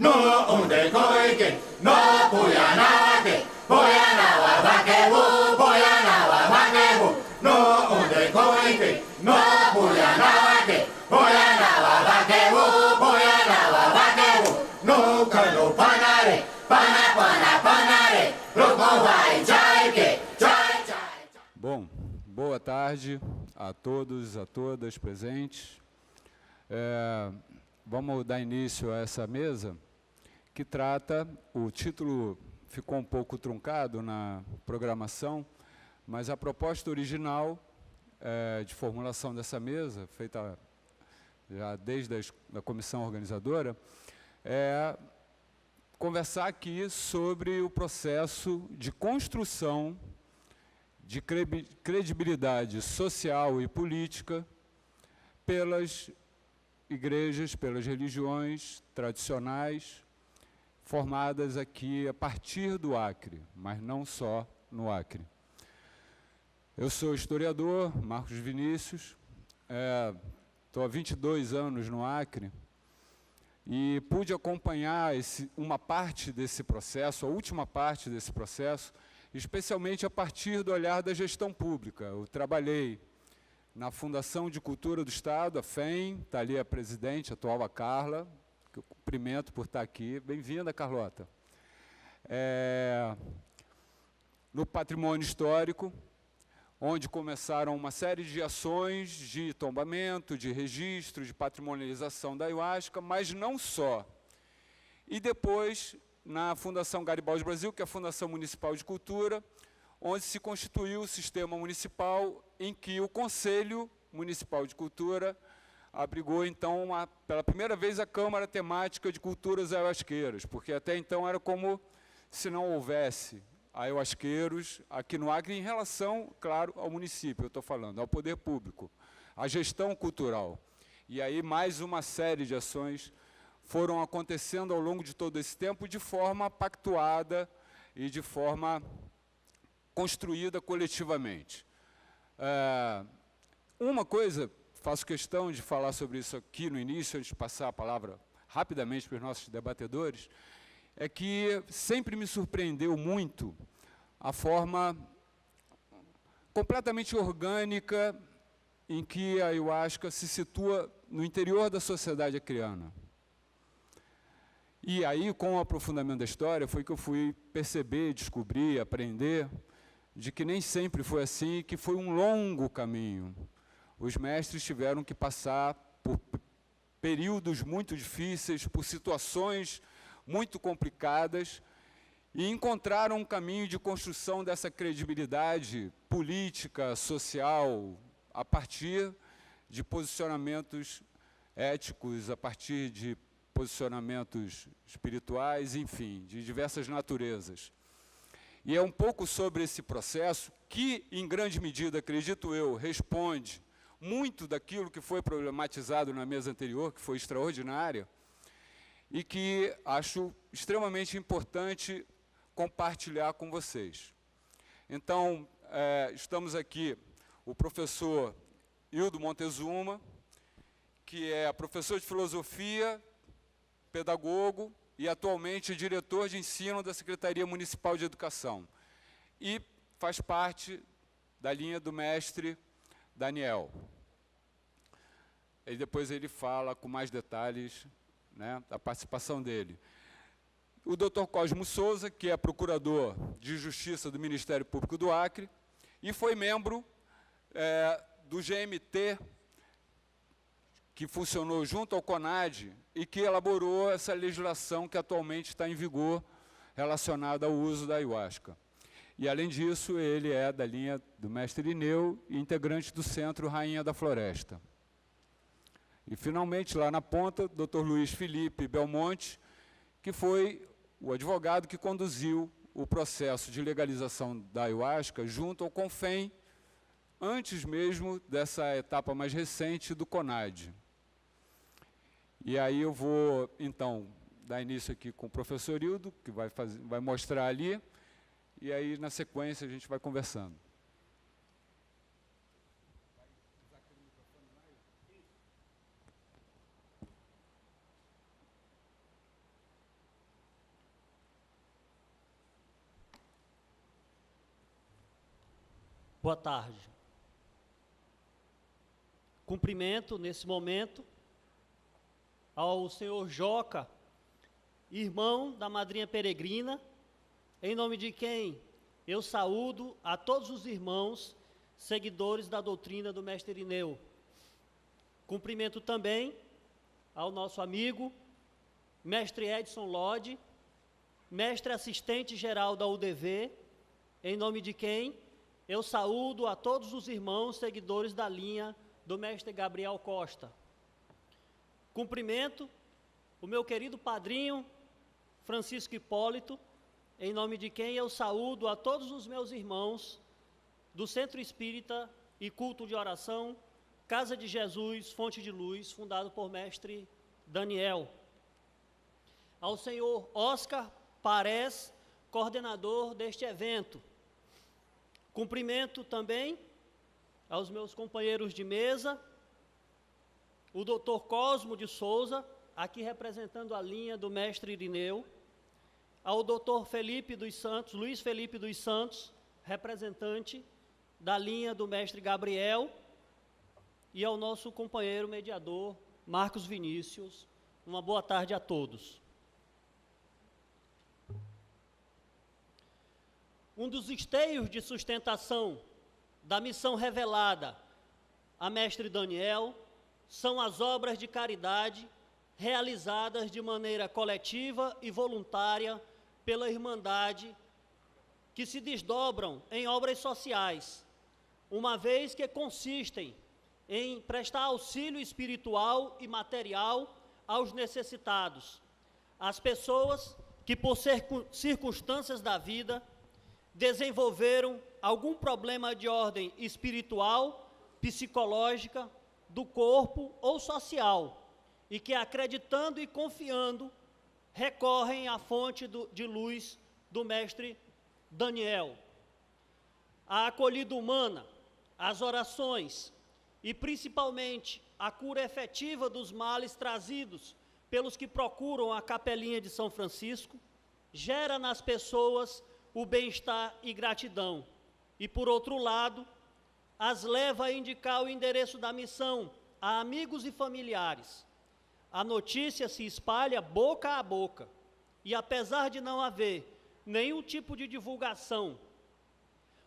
no unde koike, no puyanawake, puyanawa vakebu, puyanawa vakebu, no unde koike, no puyanawake, puyanawa vakebu, puyanawa vakebu, no kano panare, panare, roko vai jaike, jai. Bom, boa tarde a todos, a todas presentes. Vamos dar início a essa mesa, que trata, o título ficou um pouco truncado na programação, mas a proposta original de formulação dessa mesa, feita já desde a comissão organizadora, é conversar aqui sobre o processo de construção de credibilidade social e política pelas igrejas, pelas religiões tradicionais, formadas aqui a partir do Acre, mas não só no Acre. Eu sou historiador, Marcos Vinícius, estou há 22 anos no Acre e pude acompanhar uma parte desse processo, a última parte desse processo, especialmente a partir do olhar da gestão pública. Eu trabalhei na Fundação de Cultura do Estado, a FEM, está ali a presidente atual, a Carla, que eu cumprimento por estar aqui. Bem-vinda, Carlota. No Patrimônio Histórico, onde começaram uma série de ações de tombamento, de registro, de patrimonialização da ayahuasca, mas não só. E depois, na Fundação Garibaldi Brasil, que é a Fundação Municipal de Cultura, onde se constituiu o sistema municipal em que o Conselho Municipal de Cultura abrigou, então, pela primeira vez, a Câmara Temática de Culturas Ayahuasqueiras, porque até então era como se não houvesse ayahuasqueiros aqui no Acre, em relação, claro, ao município, eu estou falando, ao poder público, à gestão cultural. E aí mais uma série de ações foram acontecendo ao longo de todo esse tempo de forma pactuada e de forma construída coletivamente. Uma coisa, faço questão de falar sobre isso aqui no início, antes de passar a palavra rapidamente para os nossos debatedores, é que sempre me surpreendeu muito a forma completamente orgânica em que a ayahuasca se situa no interior da sociedade acreana. E aí, com o aprofundamento da história, foi que eu fui perceber, descobrir, aprender de que nem sempre foi assim, que foi um longo caminho. Os mestres tiveram que passar por períodos muito difíceis, por situações muito complicadas, e encontraram um caminho de construção dessa credibilidade política, social, a partir de posicionamentos éticos, a partir de posicionamentos espirituais, enfim, de diversas naturezas. E é um pouco sobre esse processo que, em grande medida, acredito eu, responde muito daquilo que foi problematizado na mesa anterior, que foi extraordinária, e que acho extremamente importante compartilhar com vocês. Então, estamos aqui, o professor Hildo Montezuma, que é professor de filosofia, pedagogo, e atualmente diretor de ensino da Secretaria Municipal de Educação. E faz parte da linha do mestre Daniel. E depois ele fala com mais detalhes, né, da participação dele. O Dr. Cosmo Souza, que é procurador de Justiça do Ministério Público do Acre, e foi membro do GMT, que funcionou junto ao CONAD e que elaborou essa legislação que atualmente está em vigor relacionada ao uso da ayahuasca. E, além disso, ele é da linha do mestre Irineu e integrante do Centro Rainha da Floresta. E, finalmente, lá na ponta, Dr. Luiz Felipe Belmonte, que foi o advogado que conduziu o processo de legalização da ayahuasca junto ao CONFEM, antes mesmo dessa etapa mais recente do CONAD. E aí eu vou, então, dar início aqui com o professor Hildo, que vai mostrar ali, e aí, na sequência, a gente vai conversando. Boa tarde. Cumprimento, nesse momento, ao senhor Joca, irmão da madrinha peregrina, em nome de quem eu saúdo a todos os irmãos, seguidores da doutrina do mestre Irineu. Cumprimento também ao nosso amigo, mestre Edson Lodge, mestre assistente geral da UDV, em nome de quem eu saúdo a todos os irmãos seguidores da linha do mestre Gabriel Costa. Cumprimento o meu querido padrinho, Francisco Hipólito, em nome de quem eu saúdo a todos os meus irmãos do Centro Espírita e Culto de Oração, Casa de Jesus, Fonte de Luz, fundado por mestre Daniel. Ao senhor Oscar Parés, coordenador deste evento. Cumprimento também aos meus companheiros de mesa, o doutor Cosmo de Souza, aqui representando a linha do mestre Irineu, ao doutor Felipe dos Santos, Luiz Felipe dos Santos, representante da linha do mestre Gabriel, e ao nosso companheiro mediador, Marcos Vinícius. Uma boa tarde a todos. Um dos esteios de sustentação da missão revelada a mestre Daniel são as obras de caridade realizadas de maneira coletiva e voluntária pela Irmandade, que se desdobram em obras sociais, uma vez que consistem em prestar auxílio espiritual e material aos necessitados, às pessoas que, por circunstâncias da vida, desenvolveram algum problema de ordem espiritual, psicológica, do corpo ou social, e que, acreditando e confiando, recorrem à fonte de luz do mestre Daniel. A acolhida humana, as orações e, principalmente, a cura efetiva dos males trazidos pelos que procuram a capelinha de São Francisco, gera nas pessoas o bem-estar e gratidão. E, por outro lado, as leva a indicar o endereço da missão a amigos e familiares. A notícia se espalha boca a boca, e apesar de não haver nenhum tipo de divulgação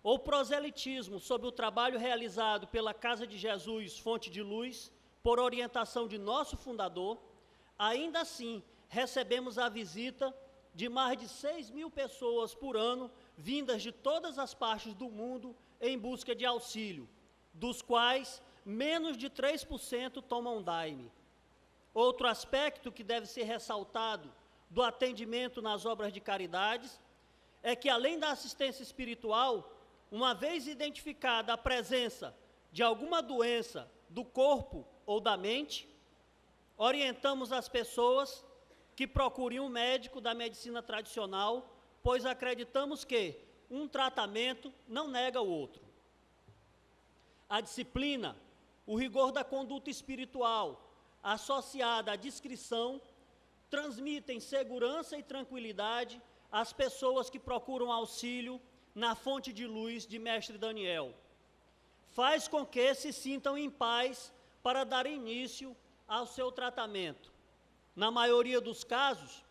ou proselitismo sobre o trabalho realizado pela Casa de Jesus, Fonte de Luz, por orientação de nosso fundador, ainda assim recebemos a visita de mais de 6.000 pessoas por ano, vindas de todas as partes do mundo em busca de auxílio, dos quais menos de 3% tomam daime. Outro aspecto que deve ser ressaltado do atendimento nas obras de caridades é que, além da assistência espiritual, uma vez identificada a presença de alguma doença do corpo ou da mente, orientamos as pessoas que procurem um médico da medicina tradicional, pois acreditamos que um tratamento não nega o outro. A disciplina, o rigor da conduta espiritual, associada à discrição, transmitem segurança e tranquilidade às pessoas que procuram auxílio na fonte de luz de mestre Daniel. Faz com que se sintam em paz para dar início ao seu tratamento. Na maioria dos casos,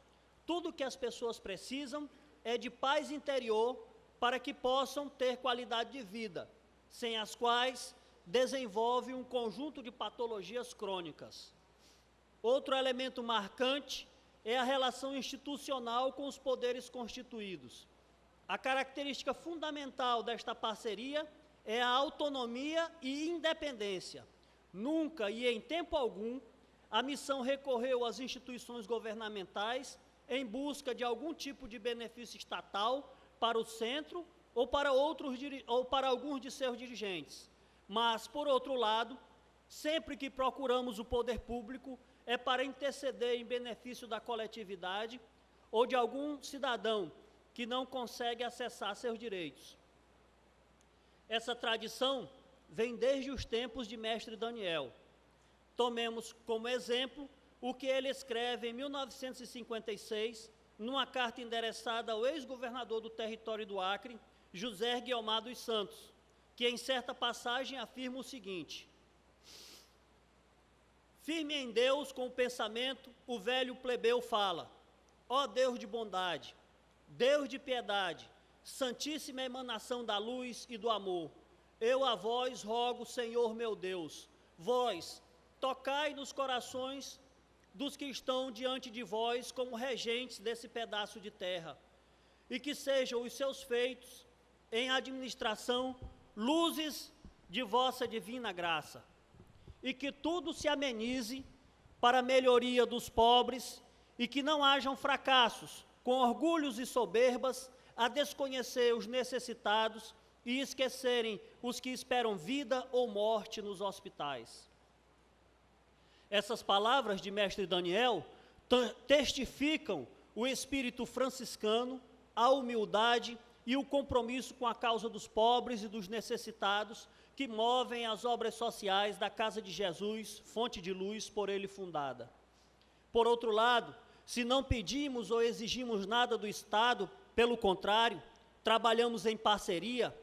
tudo o que as pessoas precisam é de paz interior para que possam ter qualidade de vida, sem as quais desenvolve um conjunto de patologias crônicas. Outro elemento marcante é a relação institucional com os poderes constituídos. A característica fundamental desta parceria é a autonomia e independência. Nunca e em tempo algum, a missão recorreu às instituições governamentais em busca de algum tipo de benefício estatal para o centro ou para alguns de seus dirigentes. Mas, por outro lado, sempre que procuramos o poder público, é para interceder em benefício da coletividade ou de algum cidadão que não consegue acessar seus direitos. Essa tradição vem desde os tempos de mestre Daniel. Tomemos como exemplo o que ele escreve em 1956, numa carta endereçada ao ex-governador do território do Acre, José Guiomar dos Santos, que em certa passagem afirma o seguinte: firme em Deus com o pensamento, o velho plebeu fala: ó Deus de bondade, Deus de piedade, santíssima emanação da luz e do amor, eu a vós rogo, Senhor meu Deus, vós tocai nos corações dos que estão diante de vós como regentes desse pedaço de terra, e que sejam os seus feitos em administração luzes de vossa divina graça, e que tudo se amenize para a melhoria dos pobres, e que não hajam fracassos com orgulhos e soberbas a desconhecer os necessitados e esquecerem os que esperam vida ou morte nos hospitais. Essas palavras de mestre Daniel testificam o espírito franciscano, a humildade e o compromisso com a causa dos pobres e dos necessitados que movem as obras sociais da Casa de Jesus, fonte de luz, por ele fundada. Por outro lado, se não pedimos ou exigimos nada do Estado, pelo contrário, trabalhamos em parceria,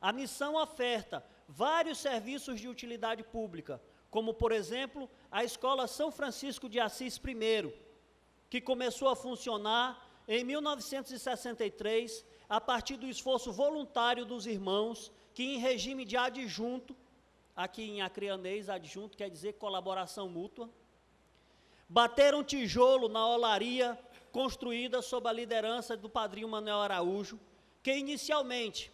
a missão oferta vários serviços de utilidade pública, como, por exemplo, a Escola São Francisco de Assis I, que começou a funcionar em 1963, a partir do esforço voluntário dos irmãos, que em regime de adjunto, aqui em acreanês, adjunto quer dizer colaboração mútua, bateram tijolo na olaria construída sob a liderança do padrinho Manuel Araújo, que inicialmente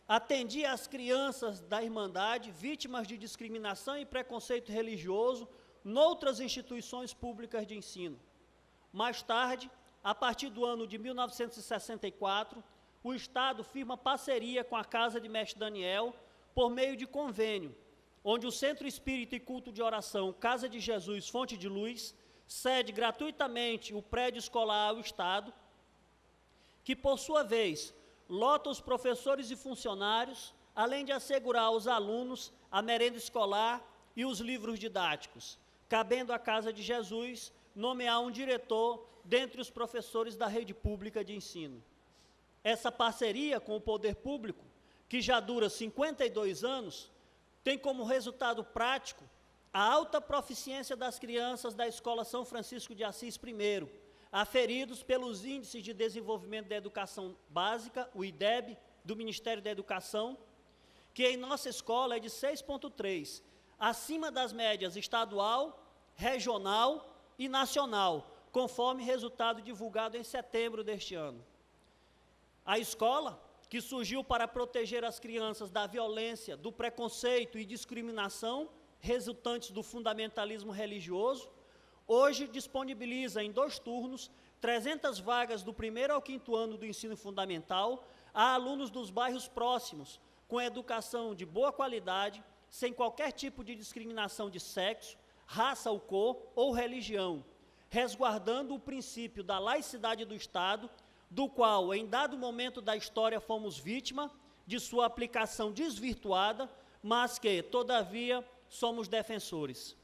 atendia as crianças da Irmandade, vítimas de discriminação e preconceito religioso, noutras instituições públicas de ensino. Mais tarde, a partir do ano de 1964, o Estado firma parceria com a Casa de Mestre Daniel, por meio de convênio, onde o Centro Espírita e Culto de Oração Casa de Jesus, Fonte de Luz, cede gratuitamente o prédio escolar ao Estado, que, por sua vez, lota os professores e funcionários, além de assegurar aos alunos a merenda escolar e os livros didáticos, cabendo à Casa de Jesus nomear um diretor dentre os professores da rede pública de ensino. Essa parceria com o poder público, que já dura 52 anos, tem como resultado prático a alta proficiência das crianças da Escola São Francisco de Assis I, aferidos pelos Índices de Desenvolvimento da Educação Básica, o IDEB, do Ministério da Educação, que em nossa escola é de 6,3, acima das médias estadual, regional e nacional, conforme resultado divulgado em setembro deste ano. A escola, que surgiu para proteger as crianças da violência, do preconceito e discriminação resultantes do fundamentalismo religioso, hoje disponibiliza em 2 turnos 300 vagas do 1º ao 5º ano do ensino fundamental a alunos dos bairros próximos, com educação de boa qualidade, sem qualquer tipo de discriminação de sexo, raça ou cor ou religião, resguardando o princípio da laicidade do Estado, do qual, em dado momento da história, fomos vítima de sua aplicação desvirtuada, mas que, todavia, somos defensores.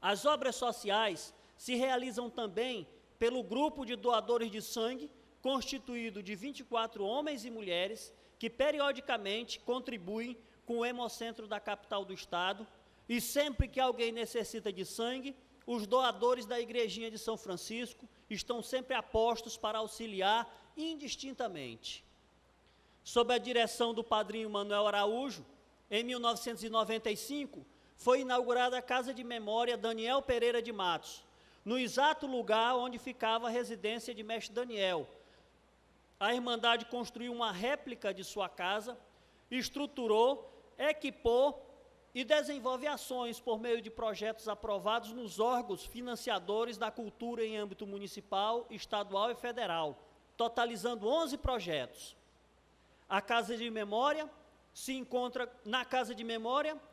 As obras sociais se realizam também pelo grupo de doadores de sangue, constituído de 24 homens e mulheres, que periodicamente contribuem com o Hemocentro da capital do Estado, e sempre que alguém necessita de sangue, os doadores da Igrejinha de São Francisco estão sempre a postos para auxiliar indistintamente. Sob a direção do padrinho Manuel Araújo, em 1995, foi inaugurada a Casa de Memória Daniel Pereira de Matos, no exato lugar onde ficava a residência de Mestre Daniel. A Irmandade construiu uma réplica de sua casa, estruturou, equipou e desenvolve ações por meio de projetos aprovados nos órgãos financiadores da cultura em âmbito municipal, estadual e federal, totalizando 11 projetos. Na Casa de Memória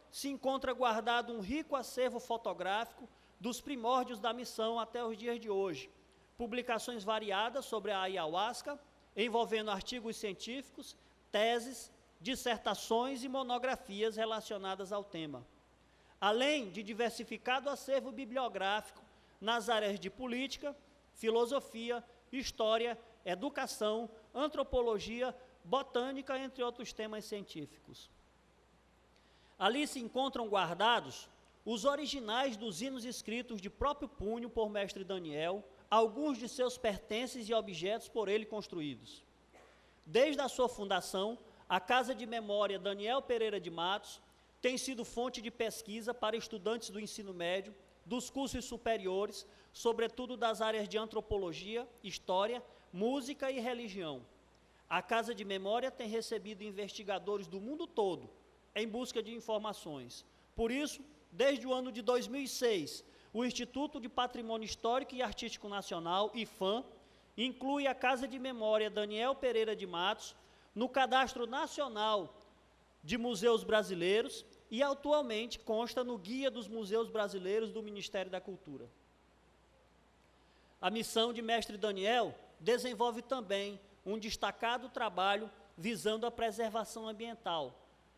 se encontra guardado um rico acervo fotográfico dos primórdios da missão até os dias de hoje, publicações variadas sobre a ayahuasca, envolvendo artigos científicos, teses, dissertações e monografias relacionadas ao tema, além de diversificado acervo bibliográfico nas áreas de política, filosofia, história, educação, antropologia, botânica, entre outros temas científicos. Ali se encontram guardados os originais dos hinos escritos de próprio punho por mestre Daniel, alguns de seus pertences e objetos por ele construídos. Desde a sua fundação, a Casa de Memória Daniel Pereira de Matos tem sido fonte de pesquisa para estudantes do ensino médio, dos cursos superiores, sobretudo das áreas de antropologia, história, música e religião. A Casa de Memória tem recebido investigadores do mundo todo em busca de informações. Por isso, desde o ano de 2006, o Instituto de Patrimônio Histórico e Artístico Nacional, IFAM, inclui a Casa de Memória Daniel Pereira de Matos no Cadastro Nacional de Museus Brasileiros e atualmente consta no Guia dos Museus Brasileiros do Ministério da Cultura. A missão de mestre Daniel desenvolve também um destacado trabalho visando a preservação ambiental,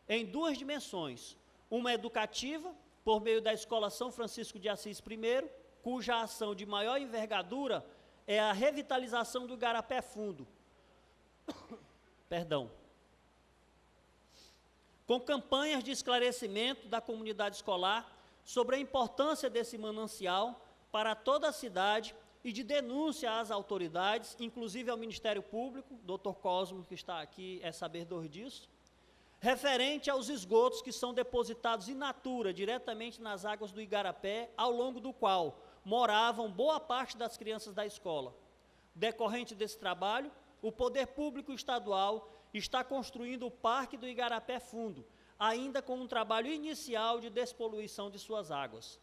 em duas dimensões, uma educativa, por meio da Escola São Francisco de Assis I, cuja ação de maior envergadura é a revitalização do Igarapé Fundo, com campanhas de esclarecimento da comunidade escolar sobre a importância desse manancial para toda a cidade e de denúncia às autoridades, inclusive ao Ministério Público, Dr. Cosmo, que está aqui, é sabedor disso, referente aos esgotos que são depositados in natura, diretamente nas águas do Igarapé, ao longo do qual moravam boa parte das crianças da escola. Decorrente desse trabalho, o Poder Público Estadual está construindo o Parque do Igarapé Fundo, ainda com um trabalho inicial de despoluição de suas águas.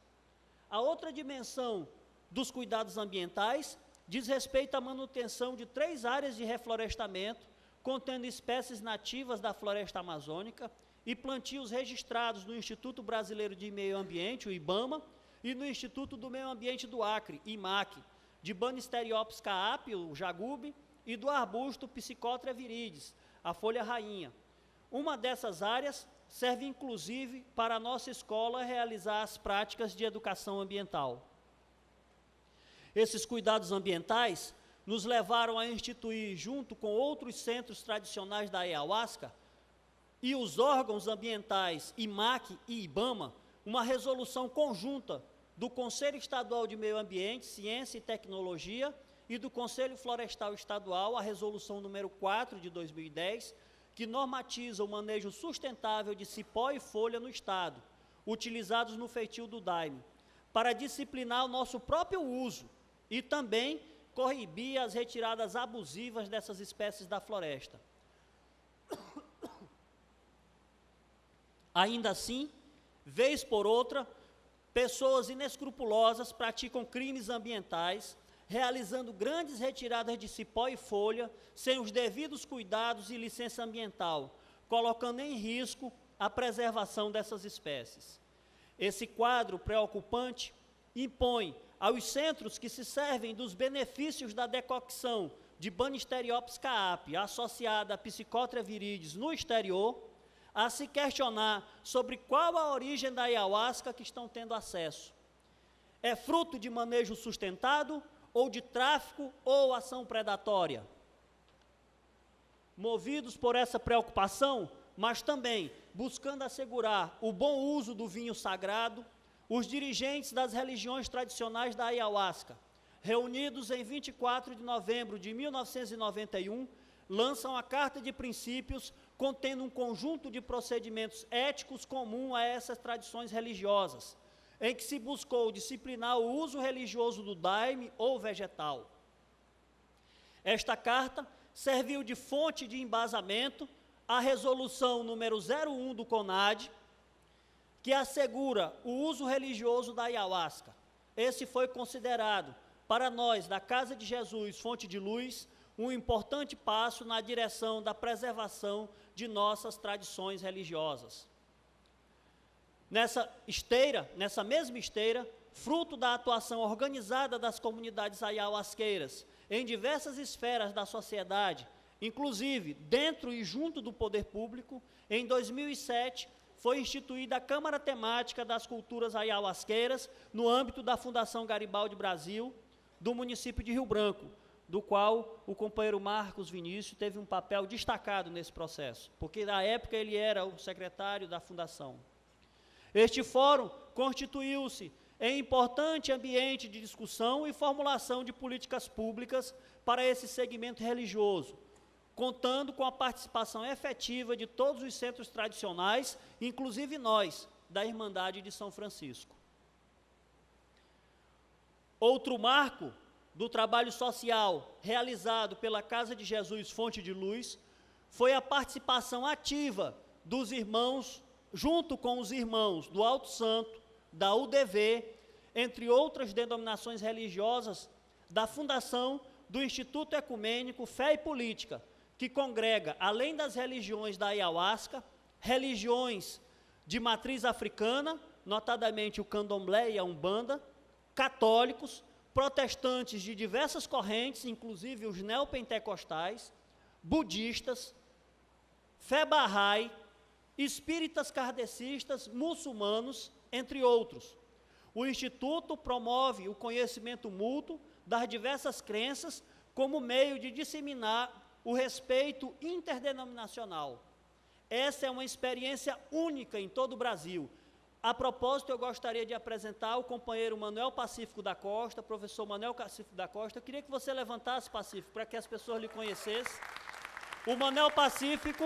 A outra dimensão dos cuidados ambientais diz respeito à manutenção de 3 áreas de reflorestamento, contendo espécies nativas da floresta amazônica e plantios registrados no Instituto Brasileiro de Meio Ambiente, o IBAMA, e no Instituto do Meio Ambiente do Acre, IMAC, de Banisteriopsis caapi, o jagube, e do arbusto Psicotra viridis, a folha rainha. Uma dessas áreas serve inclusive para a nossa escola realizar as práticas de educação ambiental. Esses cuidados ambientais nos levaram a instituir, junto com outros centros tradicionais da ayahuasca e os órgãos ambientais IMAC e IBAMA, uma resolução conjunta do Conselho Estadual de Meio Ambiente, Ciência e Tecnologia e do Conselho Florestal Estadual, a resolução número 4 de 2010, que normatiza o manejo sustentável de cipó e folha no Estado, utilizados no feitio do daime, para disciplinar o nosso próprio uso e também coibir as retiradas abusivas dessas espécies da floresta. Ainda assim, vez por outra, pessoas inescrupulosas praticam crimes ambientais, realizando grandes retiradas de cipó e folha, sem os devidos cuidados e licença ambiental, colocando em risco a preservação dessas espécies. Esse quadro preocupante impõe aos centros que se servem dos benefícios da decocção de Banisteriopsis caapi, associada a Psicotra viridis no exterior, a se questionar sobre qual a origem da ayahuasca que estão tendo acesso. É fruto de manejo sustentado, ou de tráfico, ou ação predatória? Movidos por essa preocupação, mas também buscando assegurar o bom uso do vinho sagrado, os dirigentes das religiões tradicionais da ayahuasca, reunidos em 24 de novembro de 1991, lançam a Carta de Princípios, contendo um conjunto de procedimentos éticos comum a essas tradições religiosas, em que se buscou disciplinar o uso religioso do daime ou vegetal. Esta carta serviu de fonte de embasamento à resolução número 01 do CONAD, que assegura o uso religioso da ayahuasca. Esse foi considerado, para nós, da Casa de Jesus, Fonte de Luz, um importante passo na direção da preservação de nossas tradições religiosas. Nessa mesma esteira, fruto da atuação organizada das comunidades ayahuasqueiras em diversas esferas da sociedade, inclusive dentro e junto do poder público, em 2007 foi instituída a Câmara Temática das Culturas Ayahuasqueiras no âmbito da Fundação Garibaldi Brasil, do município de Rio Branco, do qual o companheiro Marcos Vinícius teve um papel destacado nesse processo, porque na época ele era o secretário da fundação. Este fórum constituiu-se em importante ambiente de discussão e formulação de políticas públicas para esse segmento religioso, contando com a participação efetiva de todos os centros tradicionais, inclusive nós, da Irmandade de São Francisco. Outro marco do trabalho social realizado pela Casa de Jesus Fonte de Luz foi a participação ativa dos irmãos, junto com os irmãos do Alto Santo, da UDV, entre outras denominações religiosas, da fundação do Instituto Ecumênico Fé e Política, que congrega, além das religiões da Ayahuasca, religiões de matriz africana, notadamente o candomblé e a umbanda, católicos, protestantes de diversas correntes, inclusive os neopentecostais, budistas, fé bahá'í, espíritas kardecistas, muçulmanos, entre outros. O Instituto promove o conhecimento mútuo das diversas crenças como meio de disseminar o respeito interdenominacional. Essa é uma experiência única em todo o Brasil. A propósito, eu gostaria de apresentar o companheiro Manuel Pacífico da Costa, professor Manuel Pacífico da Costa. Eu queria que você levantasse, Pacífico, para que as pessoas lhe conhecessem. O Manuel Pacífico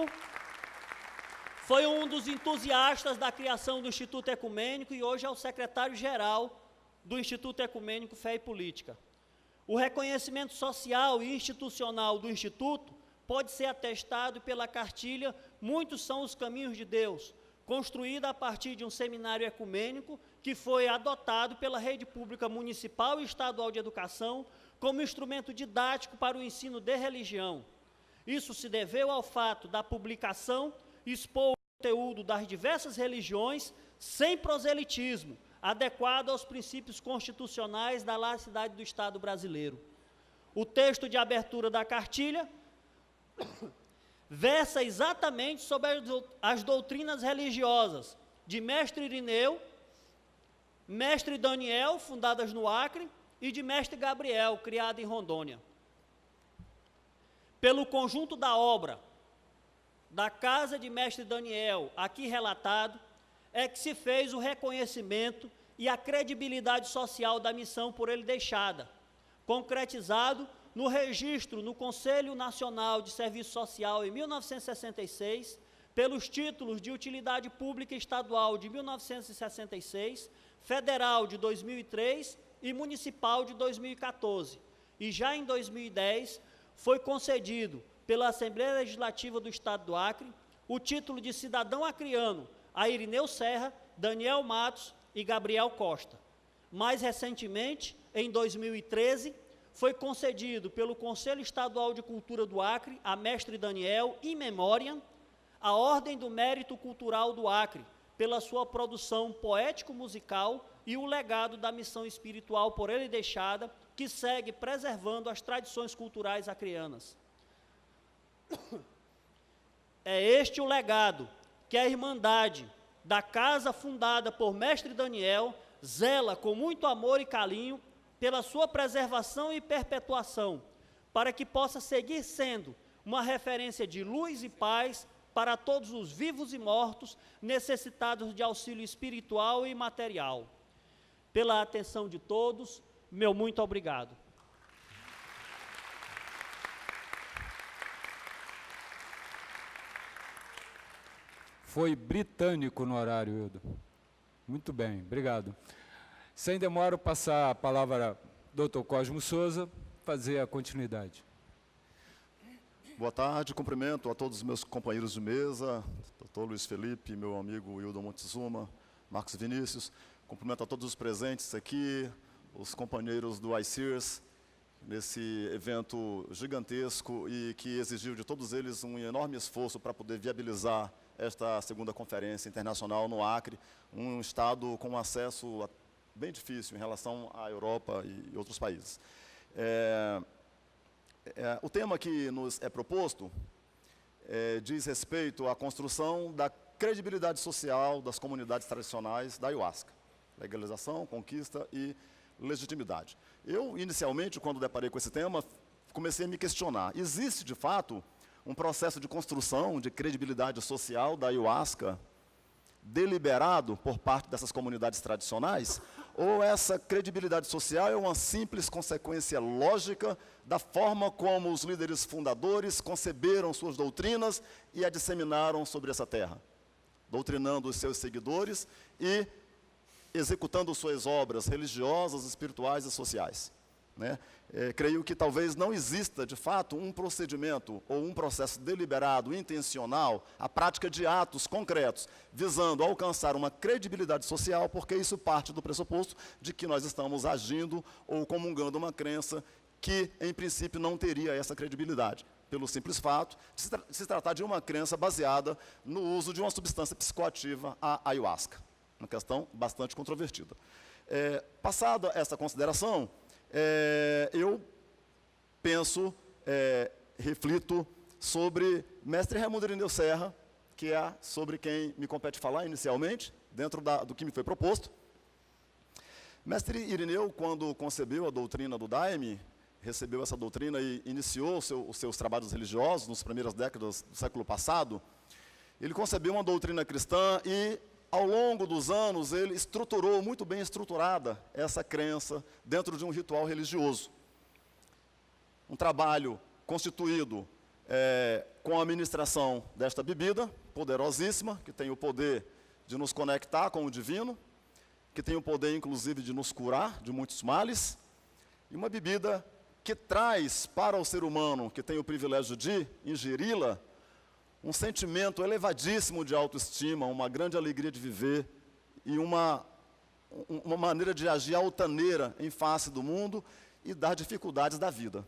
foi um dos entusiastas da criação do Instituto Ecumênico e hoje é o secretário-geral do Instituto Ecumênico Fé e Política. O reconhecimento social e institucional do Instituto pode ser atestado pela cartilha Muitos são os Caminhos de Deus, construída a partir de um seminário ecumênico que foi adotado pela Rede Pública Municipal e Estadual de Educação como instrumento didático para o ensino de religião. Isso se deveu ao fato da publicação expor o conteúdo das diversas religiões sem proselitismo, adequado aos princípios constitucionais da laicidade do Estado brasileiro. O texto de abertura da cartilha versa exatamente sobre as doutrinas religiosas de Mestre Irineu, Mestre Daniel, fundadas no Acre, e de Mestre Gabriel, criado em Rondônia. Pelo conjunto da obra da Casa de Mestre Daniel, aqui relatado, é que se fez o reconhecimento e a credibilidade social da missão por ele deixada, concretizado no registro no Conselho Nacional de Serviço Social em 1966, pelos títulos de Utilidade Pública Estadual de 1966, Federal de 2003 e Municipal de 2014. E já em 2010 foi concedido pela Assembleia Legislativa do Estado do Acre o título de cidadão acriano a Irineu Serra, Daniel Matos e Gabriel Costa. Mais recentemente, em 2013, foi concedido pelo Conselho Estadual de Cultura do Acre a Mestre Daniel, in memoriam, a Ordem do Mérito Cultural do Acre, pela sua produção poético-musical e o legado da missão espiritual por ele deixada, que segue preservando as tradições culturais acreanas. É este o legado que a Irmandade da casa fundada por Mestre Daniel zela com muito amor e carinho pela sua preservação e perpetuação, para que possa seguir sendo uma referência de luz e paz para todos os vivos e mortos necessitados de auxílio espiritual e material. Pela atenção de todos, meu muito obrigado. Foi britânico no horário, Hildo. Muito bem, obrigado. Sem demora, passar a palavra ao doutor Cosmo Souza, fazer a continuidade. Boa tarde, cumprimento a todos os meus companheiros de mesa, doutor Luiz Felipe, meu amigo Hildo Montezuma, Marcos Vinícius, cumprimento a todos os presentes aqui, os companheiros do ICEERS, nesse evento gigantesco e que exigiu de todos eles um enorme esforço para poder viabilizar esta segunda conferência internacional no Acre, um estado com acesso bem difícil em relação à Europa e outros países. O tema que nos é proposto diz respeito à construção da credibilidade social das comunidades tradicionais da Ayahuasca, legalização, conquista e legitimidade. Eu, inicialmente, quando deparei com esse tema, comecei a me questionar. Existe, de fato, um processo de construção de credibilidade social da ayahuasca deliberado por parte dessas comunidades tradicionais? Ou essa credibilidade social é uma simples consequência lógica da forma como os líderes fundadores conceberam suas doutrinas e a disseminaram sobre essa terra, doutrinando os seus seguidores e executando suas obras religiosas, espirituais e sociais, né? Creio que talvez não exista, de fato, um procedimento ou um processo deliberado, intencional, a prática de atos concretos, visando alcançar uma credibilidade social, porque isso parte do pressuposto de que nós estamos agindo ou comungando uma crença que, em princípio, não teria essa credibilidade, pelo simples fato de se tratar de uma crença baseada no uso de uma substância psicoativa, a ayahuasca. Uma questão bastante controvertida. Passada essa consideração, eu penso, reflito sobre mestre Raimundo Irineu Serra, que é sobre quem me compete falar inicialmente, dentro do que me foi proposto. Mestre Irineu, quando concebeu a doutrina do Daime, recebeu essa doutrina e iniciou os seus trabalhos religiosos nas primeiras décadas do século passado, ele concebeu uma doutrina cristã e, ao longo dos anos, ele estruturou, muito bem estruturada, essa crença dentro de um ritual religioso. Um trabalho constituído com a administração desta bebida, poderosíssima, que tem o poder de nos conectar com o divino, que tem o poder, inclusive, de nos curar de muitos males, e uma bebida que traz para o ser humano, que tem o privilégio de ingeri-la, um sentimento elevadíssimo de autoestima, uma grande alegria de viver e uma maneira de agir altaneira em face do mundo e das dificuldades da vida.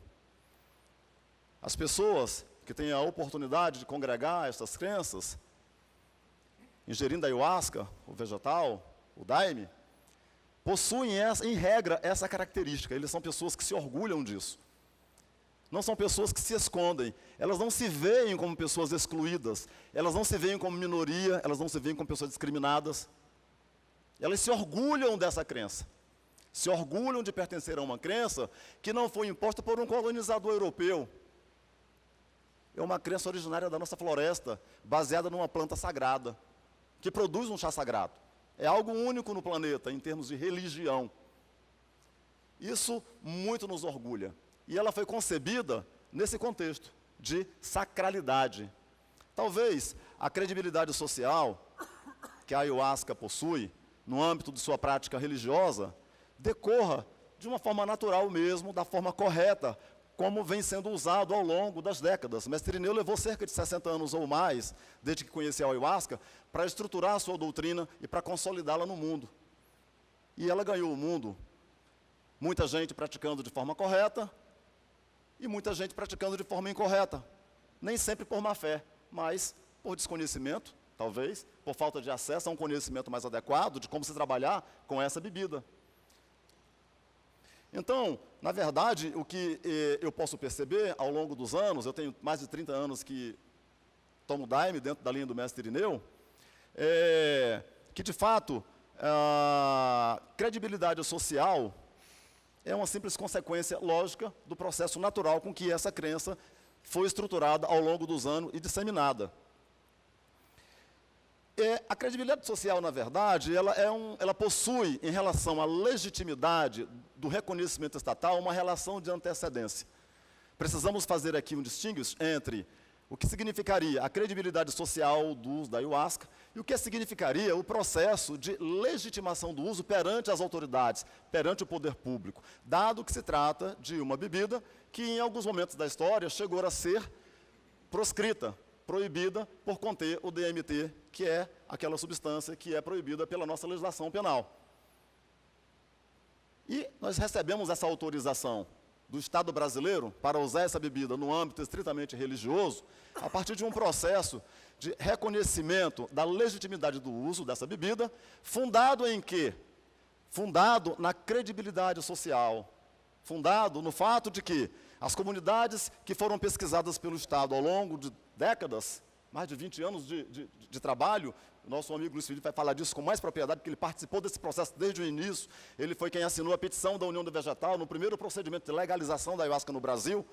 As pessoas que têm a oportunidade de congregar essas crenças, ingerindo a ayahuasca, o vegetal, o daime, possuem, em regra, essa característica. Eles são pessoas que se orgulham disso. Não são pessoas que se escondem, elas não se veem como pessoas excluídas, elas não se veem como minoria, elas não se veem como pessoas discriminadas. Elas se orgulham dessa crença, se orgulham de pertencer a uma crença que não foi imposta por um colonizador europeu. É uma crença originária da nossa floresta, baseada numa planta sagrada, que produz um chá sagrado. É algo único no planeta, em termos de religião. Isso muito nos orgulha. E ela foi concebida nesse contexto de sacralidade. Talvez a credibilidade social que a ayahuasca possui, no âmbito de sua prática religiosa, decorra de uma forma natural mesmo, da forma correta, como vem sendo usado ao longo das décadas. Mestre Irineu levou cerca de 60 anos ou mais, desde que conheceu a ayahuasca, para estruturar a sua doutrina e para consolidá-la no mundo. E ela ganhou o mundo. Muita gente praticando de forma correta, e muita gente praticando de forma incorreta. Nem sempre por má fé, mas por desconhecimento, talvez, por falta de acesso a um conhecimento mais adequado de como se trabalhar com essa bebida. Então, na verdade, o que eu posso perceber ao longo dos anos, eu tenho mais de 30 anos que tomo daime dentro da linha do mestre Irineu, que de fato a credibilidade social é uma simples consequência lógica do processo natural com que essa crença foi estruturada ao longo dos anos e disseminada. A credibilidade social, na verdade, ela possui, em relação à legitimidade do reconhecimento estatal, uma relação de antecedência. Precisamos fazer aqui um distinguish entre o que significaria a credibilidade social do uso da ayahuasca e o que significaria o processo de legitimação do uso perante as autoridades, perante o poder público, dado que se trata de uma bebida que, em alguns momentos da história, chegou a ser proscrita, proibida por conter o DMT, que é aquela substância que é proibida pela nossa legislação penal. E nós recebemos essa autorização do Estado brasileiro para usar essa bebida no âmbito estritamente religioso, a partir de um processo de reconhecimento da legitimidade do uso dessa bebida, fundado em quê? Fundado na credibilidade social, fundado no fato de que as comunidades que foram pesquisadas pelo Estado ao longo de décadas, mais de 20 anos de trabalho, o nosso amigo Luiz Felipe vai falar disso com mais propriedade, porque ele participou desse processo desde o início, ele foi quem assinou a petição da União do Vegetal, no primeiro procedimento de legalização da ayahuasca no Brasil,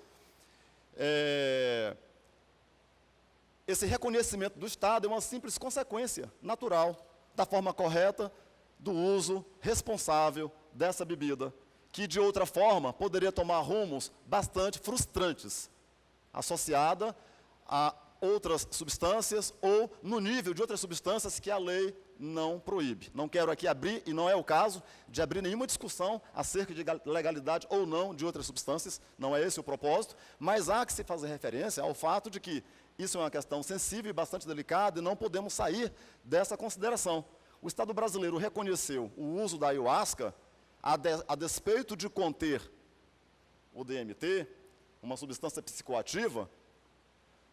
esse reconhecimento do Estado é uma simples consequência natural da forma correta do uso responsável dessa bebida, que de outra forma poderia tomar rumos bastante frustrantes, associada a outras substâncias ou no nível de outras substâncias que a lei não proíbe. Não quero aqui abrir, e não é o caso, de abrir nenhuma discussão acerca de legalidade ou não de outras substâncias, não é esse o propósito, mas há que se fazer referência ao fato de que isso é uma questão sensível e bastante delicada e não podemos sair dessa consideração. O Estado brasileiro reconheceu o uso da ayahuasca a despeito de conter o DMT, uma substância psicoativa,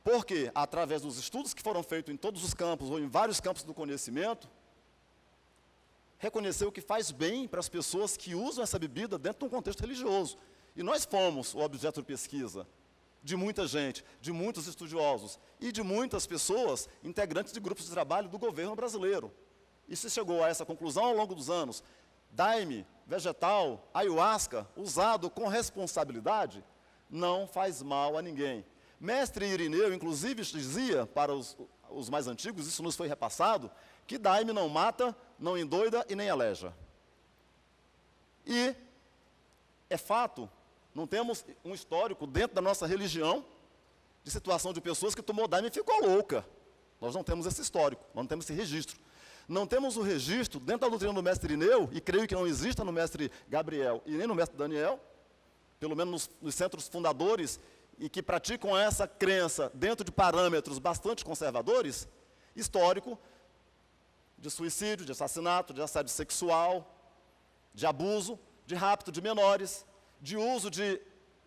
porque, através dos estudos que foram feitos em todos os campos, ou em vários campos do conhecimento, reconheceu que faz bem para as pessoas que usam essa bebida dentro de um contexto religioso. E nós fomos o objeto de pesquisa de muita gente, de muitos estudiosos e de muitas pessoas, integrantes de grupos de trabalho do governo brasileiro. E se chegou a essa conclusão ao longo dos anos. Daime, vegetal, ayahuasca, usado com responsabilidade, não faz mal a ninguém. Mestre Irineu, inclusive, dizia para os mais antigos, isso nos foi repassado, que daime não mata, não endoida e nem aleja. E é fato, não temos um histórico dentro da nossa religião de situação de pessoas que tomou daime e ficou louca. Nós não temos esse histórico, nós não temos esse registro. Não temos o registro dentro da doutrina do mestre Irineu, e creio que não exista no mestre Gabriel e nem no mestre Daniel, pelo menos nos centros fundadores, e que praticam essa crença dentro de parâmetros bastante conservadores, histórico, de suicídio, de assassinato, de assédio sexual, de abuso, de rapto de menores, de uso de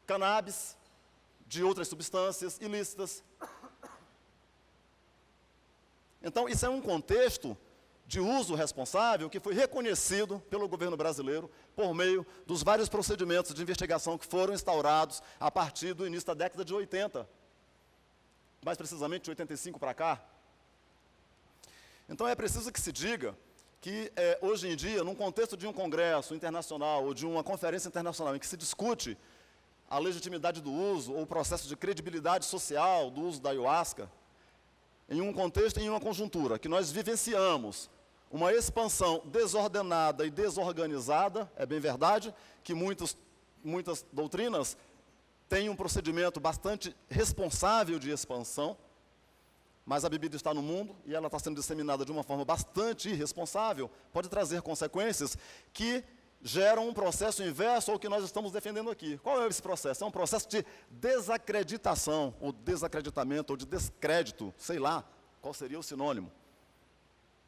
cannabis, de outras substâncias ilícitas. Então, isso é um contexto de uso responsável que foi reconhecido pelo governo brasileiro por meio dos vários procedimentos de investigação que foram instaurados a partir do início da década de 80, mais precisamente de 85 para cá. Então é preciso que se diga que hoje em dia, num contexto de um congresso internacional ou de uma conferência internacional em que se discute a legitimidade do uso ou o processo de credibilidade social do uso da ayahuasca, em um contexto e em uma conjuntura que nós vivenciamos uma expansão desordenada e desorganizada, é bem verdade que muitas doutrinas têm um procedimento bastante responsável de expansão, mas a bebida está no mundo e ela está sendo disseminada de uma forma bastante irresponsável, pode trazer consequências que geram um processo inverso ao que nós estamos defendendo aqui. Qual é esse processo? É um processo de desacreditação, ou desacreditamento, ou de descrédito, sei lá qual seria o sinônimo.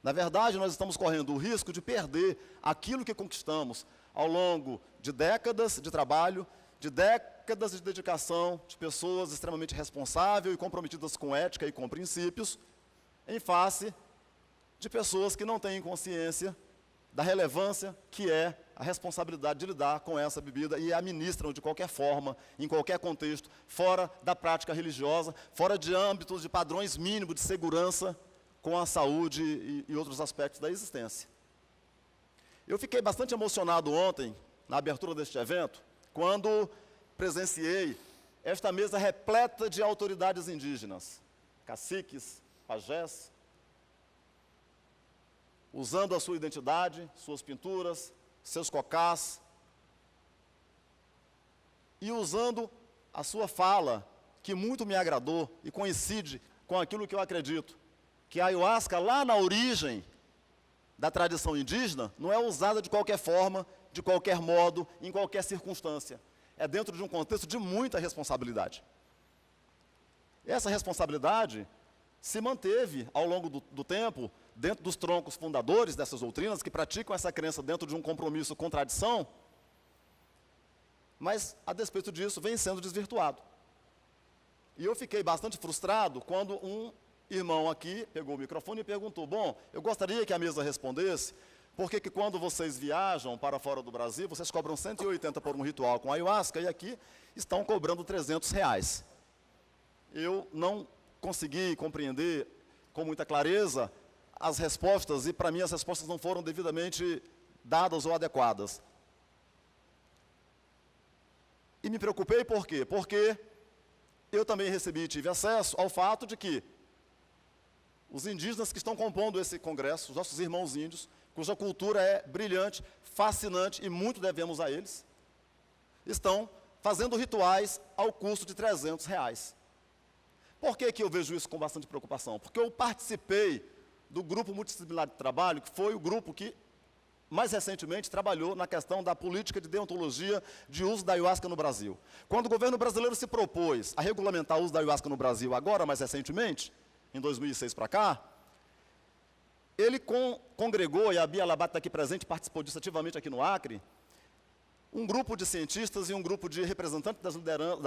Na verdade, nós estamos correndo o risco de perder aquilo que conquistamos ao longo de décadas de trabalho, de décadas de dedicação de pessoas extremamente responsáveis e comprometidas com ética e com princípios, em face de pessoas que não têm consciência da relevância que é a responsabilidade de lidar com essa bebida e a administram de qualquer forma, em qualquer contexto, fora da prática religiosa, fora de âmbitos de padrões mínimos de segurança com a saúde e outros aspectos da existência. Eu fiquei bastante emocionado ontem, na abertura deste evento, quando presenciei esta mesa repleta de autoridades indígenas, caciques, pajés, usando a sua identidade, suas pinturas, seus cocás, e usando a sua fala, que muito me agradou e coincide com aquilo que eu acredito, que a ayahuasca, lá na origem da tradição indígena, não é usada de qualquer forma, de qualquer modo, em qualquer circunstância. É dentro de um contexto de muita responsabilidade. Essa responsabilidade se manteve ao longo do tempo, dentro dos troncos fundadores dessas doutrinas, que praticam essa crença dentro de um compromisso com tradição, mas, a despeito disso, vem sendo desvirtuado. E eu fiquei bastante frustrado quando um irmão aqui pegou o microfone e perguntou: bom, eu gostaria que a mesa respondesse, por que quando vocês viajam para fora do Brasil, vocês cobram 180 por um ritual com ayahuasca e aqui estão cobrando R$300? Eu não consegui compreender com muita clareza as respostas, e para mim as respostas não foram devidamente dadas ou adequadas. E me preocupei por quê? Porque eu também recebi e tive acesso ao fato de que os indígenas que estão compondo esse congresso, os nossos irmãos índios, cuja cultura é brilhante, fascinante e muito devemos a eles, estão fazendo rituais ao custo de R$300. Por que eu vejo isso com bastante preocupação? Porque eu participei do grupo multidisciplinar de trabalho, que foi o grupo que mais recentemente trabalhou na questão da política de deontologia de uso da ayahuasca no Brasil. Quando o governo brasileiro se propôs a regulamentar o uso da ayahuasca no Brasil, agora mais recentemente, em 2006 para cá, ele congregou, e a Bia Labat está aqui presente, participou disso ativamente aqui no Acre, um grupo de cientistas e um grupo de representantes das lideranças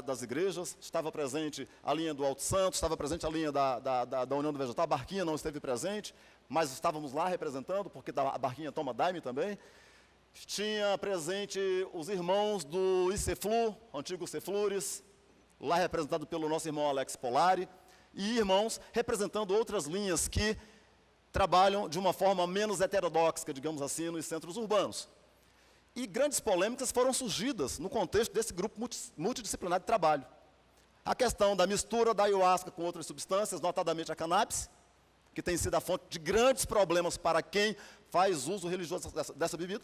das igrejas. Estava presente a linha do Alto Santo, estava presente a linha da União do Vegetal, a Barquinha não esteve presente, mas estávamos lá representando, porque a Barquinha toma daime também. Tinha presente os irmãos do ICEFLU, antigo Ceflures, lá representado pelo nosso irmão Alex Polari, e irmãos representando outras linhas que trabalham de uma forma menos heterodoxa, digamos assim, nos centros urbanos. E grandes polêmicas foram surgidas no contexto desse grupo multidisciplinar de trabalho. A questão da mistura da ayahuasca com outras substâncias, notadamente a cannabis, que tem sido a fonte de grandes problemas para quem faz uso religioso dessa bebida.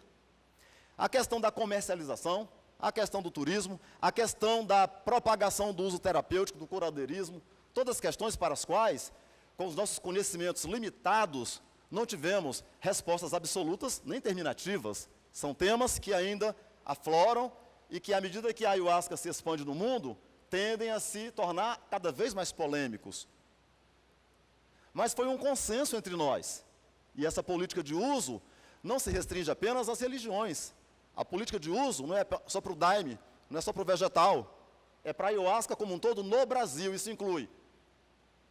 A questão da comercialização, a questão do turismo, a questão da propagação do uso terapêutico, do curadeirismo, todas as questões para as quais, com os nossos conhecimentos limitados, não tivemos respostas absolutas nem terminativas. São temas que ainda afloram e que, à medida que a ayahuasca se expande no mundo, tendem a se tornar cada vez mais polêmicos. Mas foi um consenso entre nós. E essa política de uso não se restringe apenas às religiões. A política de uso não é só para o daime, não é só para o vegetal. É para a ayahuasca como um todo no Brasil. Isso inclui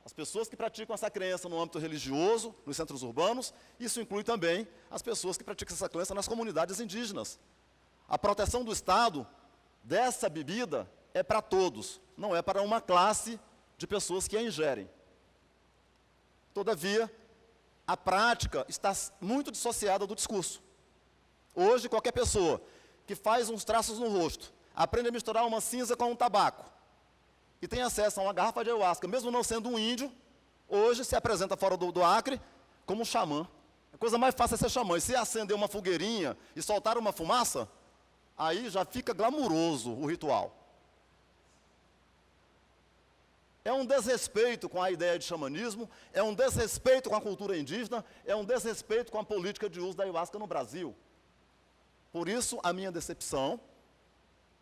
as pessoas que praticam essa crença no âmbito religioso, nos centros urbanos. Isso inclui também as pessoas que praticam essa crença nas comunidades indígenas. A proteção do Estado dessa bebida é para todos, não é para uma classe de pessoas que a ingerem. Todavia, a prática está muito dissociada do discurso. Hoje, qualquer pessoa que faz uns traços no rosto, aprende a misturar uma cinza com um tabaco, e tem acesso a uma garrafa de ayahuasca, mesmo não sendo um índio, hoje se apresenta fora do Acre como um xamã. A coisa mais fácil é ser xamã. E se acender uma fogueirinha e soltar uma fumaça, aí já fica glamuroso o ritual. É um desrespeito com a ideia de xamanismo, é um desrespeito com a cultura indígena, é um desrespeito com a política de uso da ayahuasca no Brasil. Por isso, a minha decepção,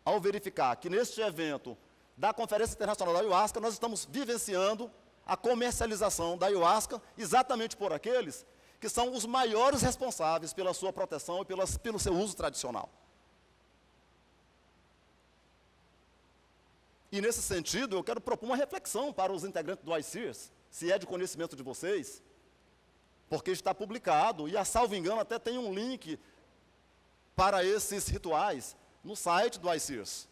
ao verificar que neste evento da Conferência Internacional da Ayahuasca, nós estamos vivenciando a comercialização da ayahuasca exatamente por aqueles que são os maiores responsáveis pela sua proteção e pelo seu uso tradicional. E nesse sentido, eu quero propor uma reflexão para os integrantes do ICEERS, se é de conhecimento de vocês, porque está publicado, e a salvo engano até tem um link para esses rituais no site do ICEERS.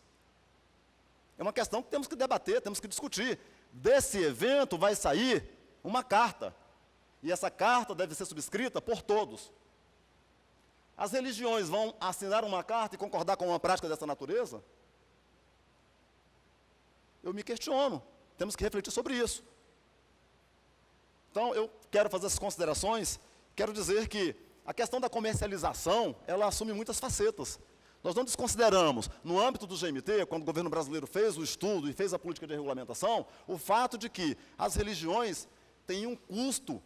É uma questão que temos que debater, temos que discutir. Desse evento vai sair uma carta, e essa carta deve ser subscrita por todos. As religiões vão assinar uma carta e concordar com uma prática dessa natureza? Eu me questiono, temos que refletir sobre isso. Então, eu quero fazer essas considerações, quero dizer que a questão da comercialização, ela assume muitas facetas. Nós não desconsideramos, no âmbito do GMT, quando o governo brasileiro fez o estudo e fez a política de regulamentação, o fato de que as religiões têm um custo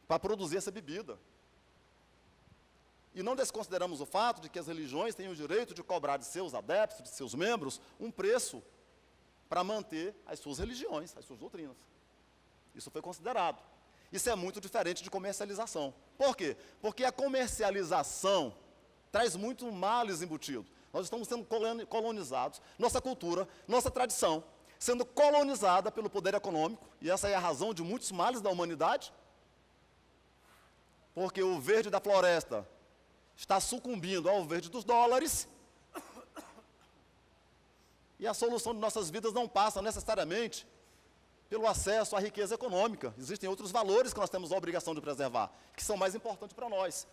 para produzir essa bebida. E não desconsideramos o fato de que as religiões têm o direito de cobrar de seus adeptos, de seus membros, um preço para manter as suas religiões, as suas doutrinas. Isso foi considerado. Isso é muito diferente de comercialização. Por quê? Porque a comercialização traz muito males embutido. Nós estamos sendo colonizados, nossa cultura, nossa tradição, sendo colonizada pelo poder econômico, e essa é a razão de muitos males da humanidade, porque o verde da floresta está sucumbindo ao verde dos dólares, e a solução de nossas vidas não passa necessariamente pelo acesso à riqueza econômica. Existem outros valores que nós temos a obrigação de preservar, que são mais importantes para nós.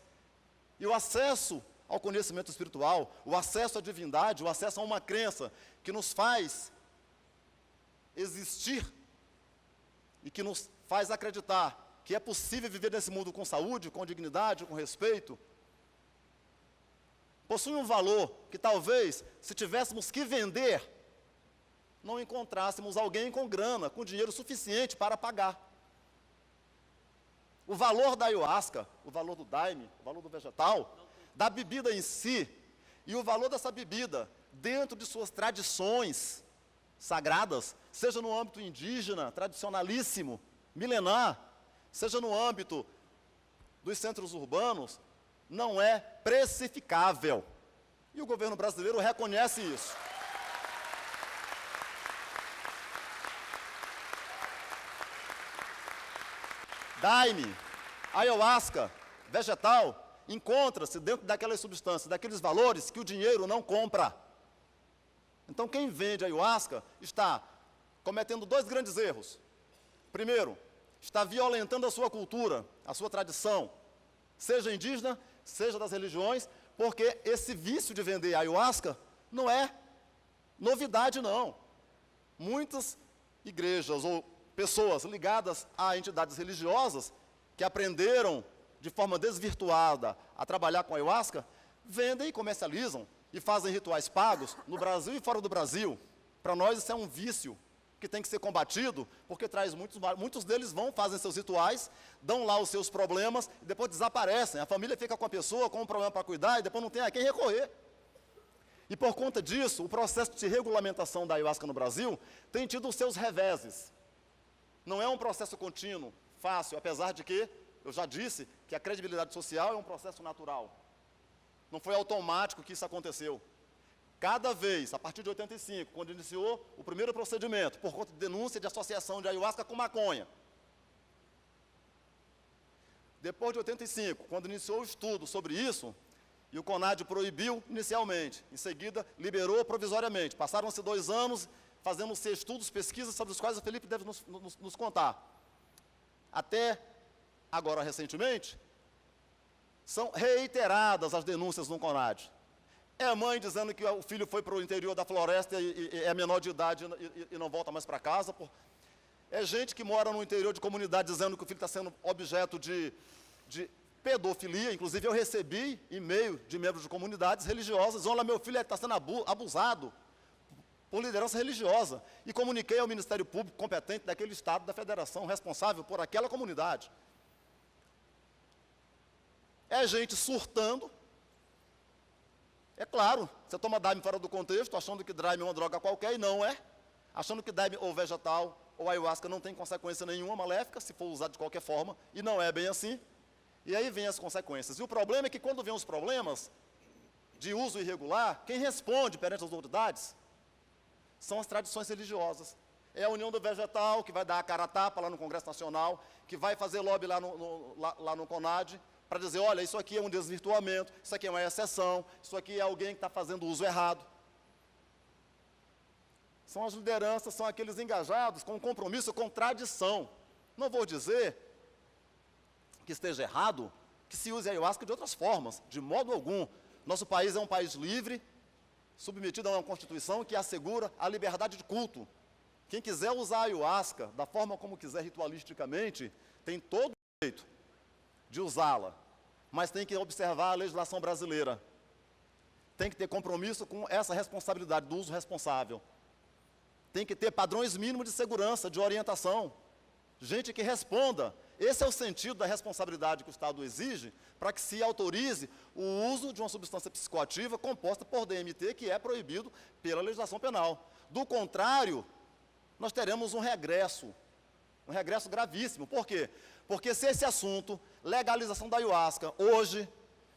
E o acesso ao conhecimento espiritual, o acesso à divindade, o acesso a uma crença que nos faz existir e que nos faz acreditar que é possível viver nesse mundo com saúde, com dignidade, com respeito, possui um valor que talvez, se tivéssemos que vender, não encontrássemos alguém com grana, com dinheiro suficiente para pagar. O valor da ayahuasca, o valor do daime, o valor do vegetal, da bebida em si, e o valor dessa bebida dentro de suas tradições sagradas, seja no âmbito indígena, tradicionalíssimo, milenar, seja no âmbito dos centros urbanos, não é precificável. E o governo brasileiro reconhece isso. Daime, ayahuasca, vegetal, encontra-se dentro daquelas substâncias, daqueles valores que o dinheiro não compra. Então, quem vende ayahuasca está cometendo dois grandes erros. Primeiro, está violentando a sua cultura, a sua tradição, seja indígena, seja das religiões, porque esse vício de vender ayahuasca não é novidade, não. Muitas igrejas ou pessoas ligadas a entidades religiosas que aprenderam de forma desvirtuada a trabalhar com ayahuasca, vendem e comercializam e fazem rituais pagos no Brasil e fora do Brasil. Para nós isso é um vício que tem que ser combatido, porque traz muitos deles fazem seus rituais, dão lá os seus problemas e depois desaparecem. A família fica com a pessoa com um problema para cuidar e depois não tem a quem recorrer. E por conta disso, o processo de regulamentação da ayahuasca no Brasil tem tido os seus reveses. Não é um processo contínuo, fácil, apesar de que, eu já disse, que a credibilidade social é um processo natural. Não foi automático que isso aconteceu. Cada vez, a partir de 85, quando iniciou o primeiro procedimento, por conta de denúncia de associação de ayahuasca com maconha. Depois de 85, quando iniciou o estudo sobre isso, e o CONAD proibiu inicialmente, em seguida liberou provisoriamente. Passaram-se 2 anos, fazendo-se estudos, pesquisas, sobre os quais o Felipe deve nos contar. Até agora, recentemente, são reiteradas as denúncias no CONAD. É a mãe dizendo que o filho foi para o interior da floresta e é menor de idade e não volta mais para casa. É gente que mora no interior de comunidade dizendo que o filho está sendo objeto de pedofilia. Inclusive, eu recebi e-mail de membros de comunidades religiosas, olha, meu filho está sendo abusado por liderança religiosa. E comuniquei ao Ministério Público competente daquele estado da federação, responsável por aquela comunidade. É gente surtando. É claro, você toma daime fora do contexto, achando que daime é uma droga qualquer, e não é. Achando que daime ou vegetal ou ayahuasca não tem consequência nenhuma maléfica, se for usado de qualquer forma, e não é bem assim. E aí vem as consequências. E o problema é que quando vem os problemas de uso irregular, quem responde perante as autoridades são as tradições religiosas. É a União do Vegetal, que vai dar a cara a tapa lá no Congresso Nacional, que vai fazer lobby lá no CONAD, para dizer, olha, isso aqui é um desvirtuamento, isso aqui é uma exceção, isso aqui é alguém que está fazendo uso errado. São as lideranças, são aqueles engajados com compromisso, com tradição. Não vou dizer que esteja errado que se use a ayahuasca de outras formas, de modo algum. Nosso país é um país livre, submetido a uma Constituição que assegura a liberdade de culto. Quem quiser usar a ayahuasca da forma como quiser ritualisticamente, tem todo o direito de usá-la, mas tem que observar a legislação brasileira. Tem que ter compromisso com essa responsabilidade do uso responsável. Tem que ter padrões mínimos de segurança, de orientação. Gente que responda. Esse é o sentido da responsabilidade que o Estado exige para que se autorize o uso de uma substância psicoativa composta por DMT, que é proibido pela legislação penal. Do contrário, nós teremos um regresso gravíssimo. Por quê? Porque se esse assunto, legalização da ayahuasca, hoje,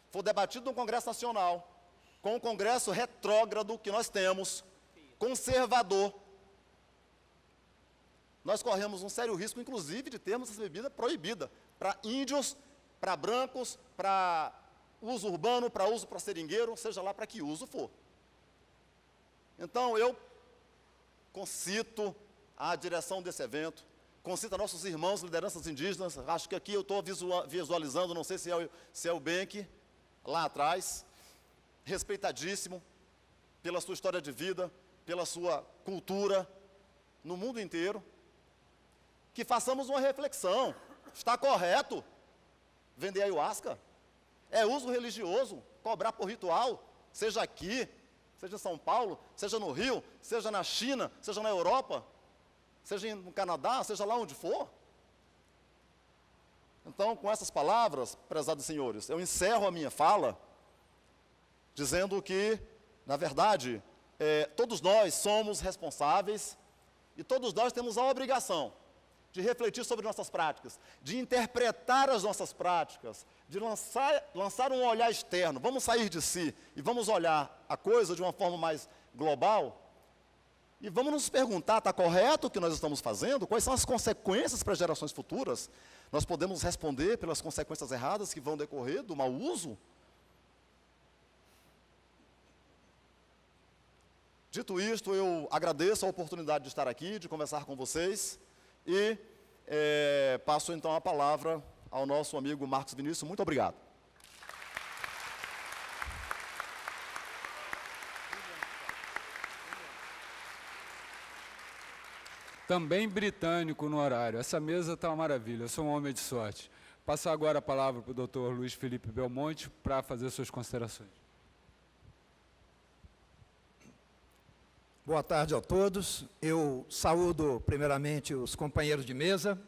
for debatido no Congresso Nacional, com o Congresso retrógrado que nós temos, conservador, nós corremos um sério risco, inclusive, de termos essa bebida proibida para índios, para brancos, para uso urbano, para uso para seringueiro, seja lá para que uso for. Então, eu concito a direção desse evento, concito a nossos irmãos, lideranças indígenas, acho que aqui eu estou visualizando, não sei se é o Benck, lá atrás, respeitadíssimo pela sua história de vida, pela sua cultura, no mundo inteiro, que façamos uma reflexão. Está correto vender ayahuasca? É uso religioso cobrar por ritual, seja aqui, seja em São Paulo, seja no Rio, seja na China, seja na Europa, seja no Canadá, seja lá onde for? Então, com essas palavras, prezados senhores, eu encerro a minha fala dizendo que, na verdade, todos nós somos responsáveis e todos nós temos a obrigação de refletir sobre nossas práticas, de interpretar as nossas práticas, de lançar um olhar externo. Vamos sair de si e vamos olhar a coisa de uma forma mais global e vamos nos perguntar, está correto o que nós estamos fazendo? Quais são as consequências para as gerações futuras? Nós podemos responder pelas consequências erradas que vão decorrer do mau uso? Dito isto, eu agradeço a oportunidade de estar aqui, de conversar com vocês e passo então a palavra ao nosso amigo Marcos Vinícius. Muito obrigado. Também britânico no horário. Essa mesa está uma maravilha, eu sou um homem de sorte. Passo agora a palavra para o Dr. Luiz Felipe Belmonte para fazer suas considerações. Boa tarde a todos. Eu saúdo primeiramente os companheiros de mesa,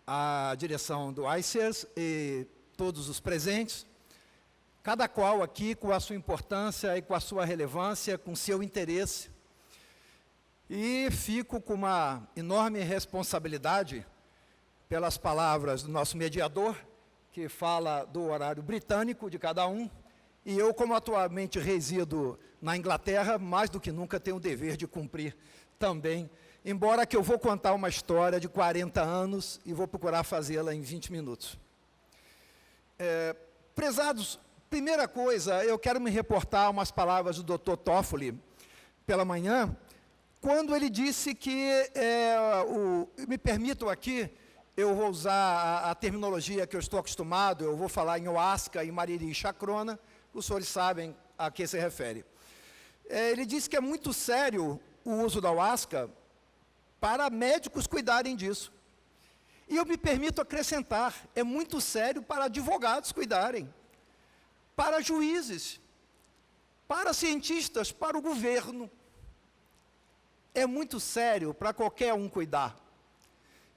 a direção do ICERS e todos os presentes, cada qual aqui com a sua importância e com a sua relevância, com seu interesse. E fico com uma enorme responsabilidade pelas palavras do nosso mediador, que fala do horário britânico de cada um, e eu, como atualmente resido na Inglaterra, mais do que nunca tenho o dever de cumprir também, embora que eu vou contar uma história de 40 anos e vou procurar fazê-la em 20 minutos. Prezados, primeira coisa, eu quero me reportar a umas palavras do Dr. Toffoli pela manhã, quando ele disse que, me permitam aqui, eu vou usar a terminologia que eu estou acostumado, eu vou falar em ayahuasca, em mariri e chacrona, os senhores sabem a que se refere. Ele disse que é muito sério o uso da ayahuasca para médicos cuidarem disso. E eu me permito acrescentar, é muito sério para advogados cuidarem, para juízes, para cientistas, para o governo. É muito sério para qualquer um cuidar.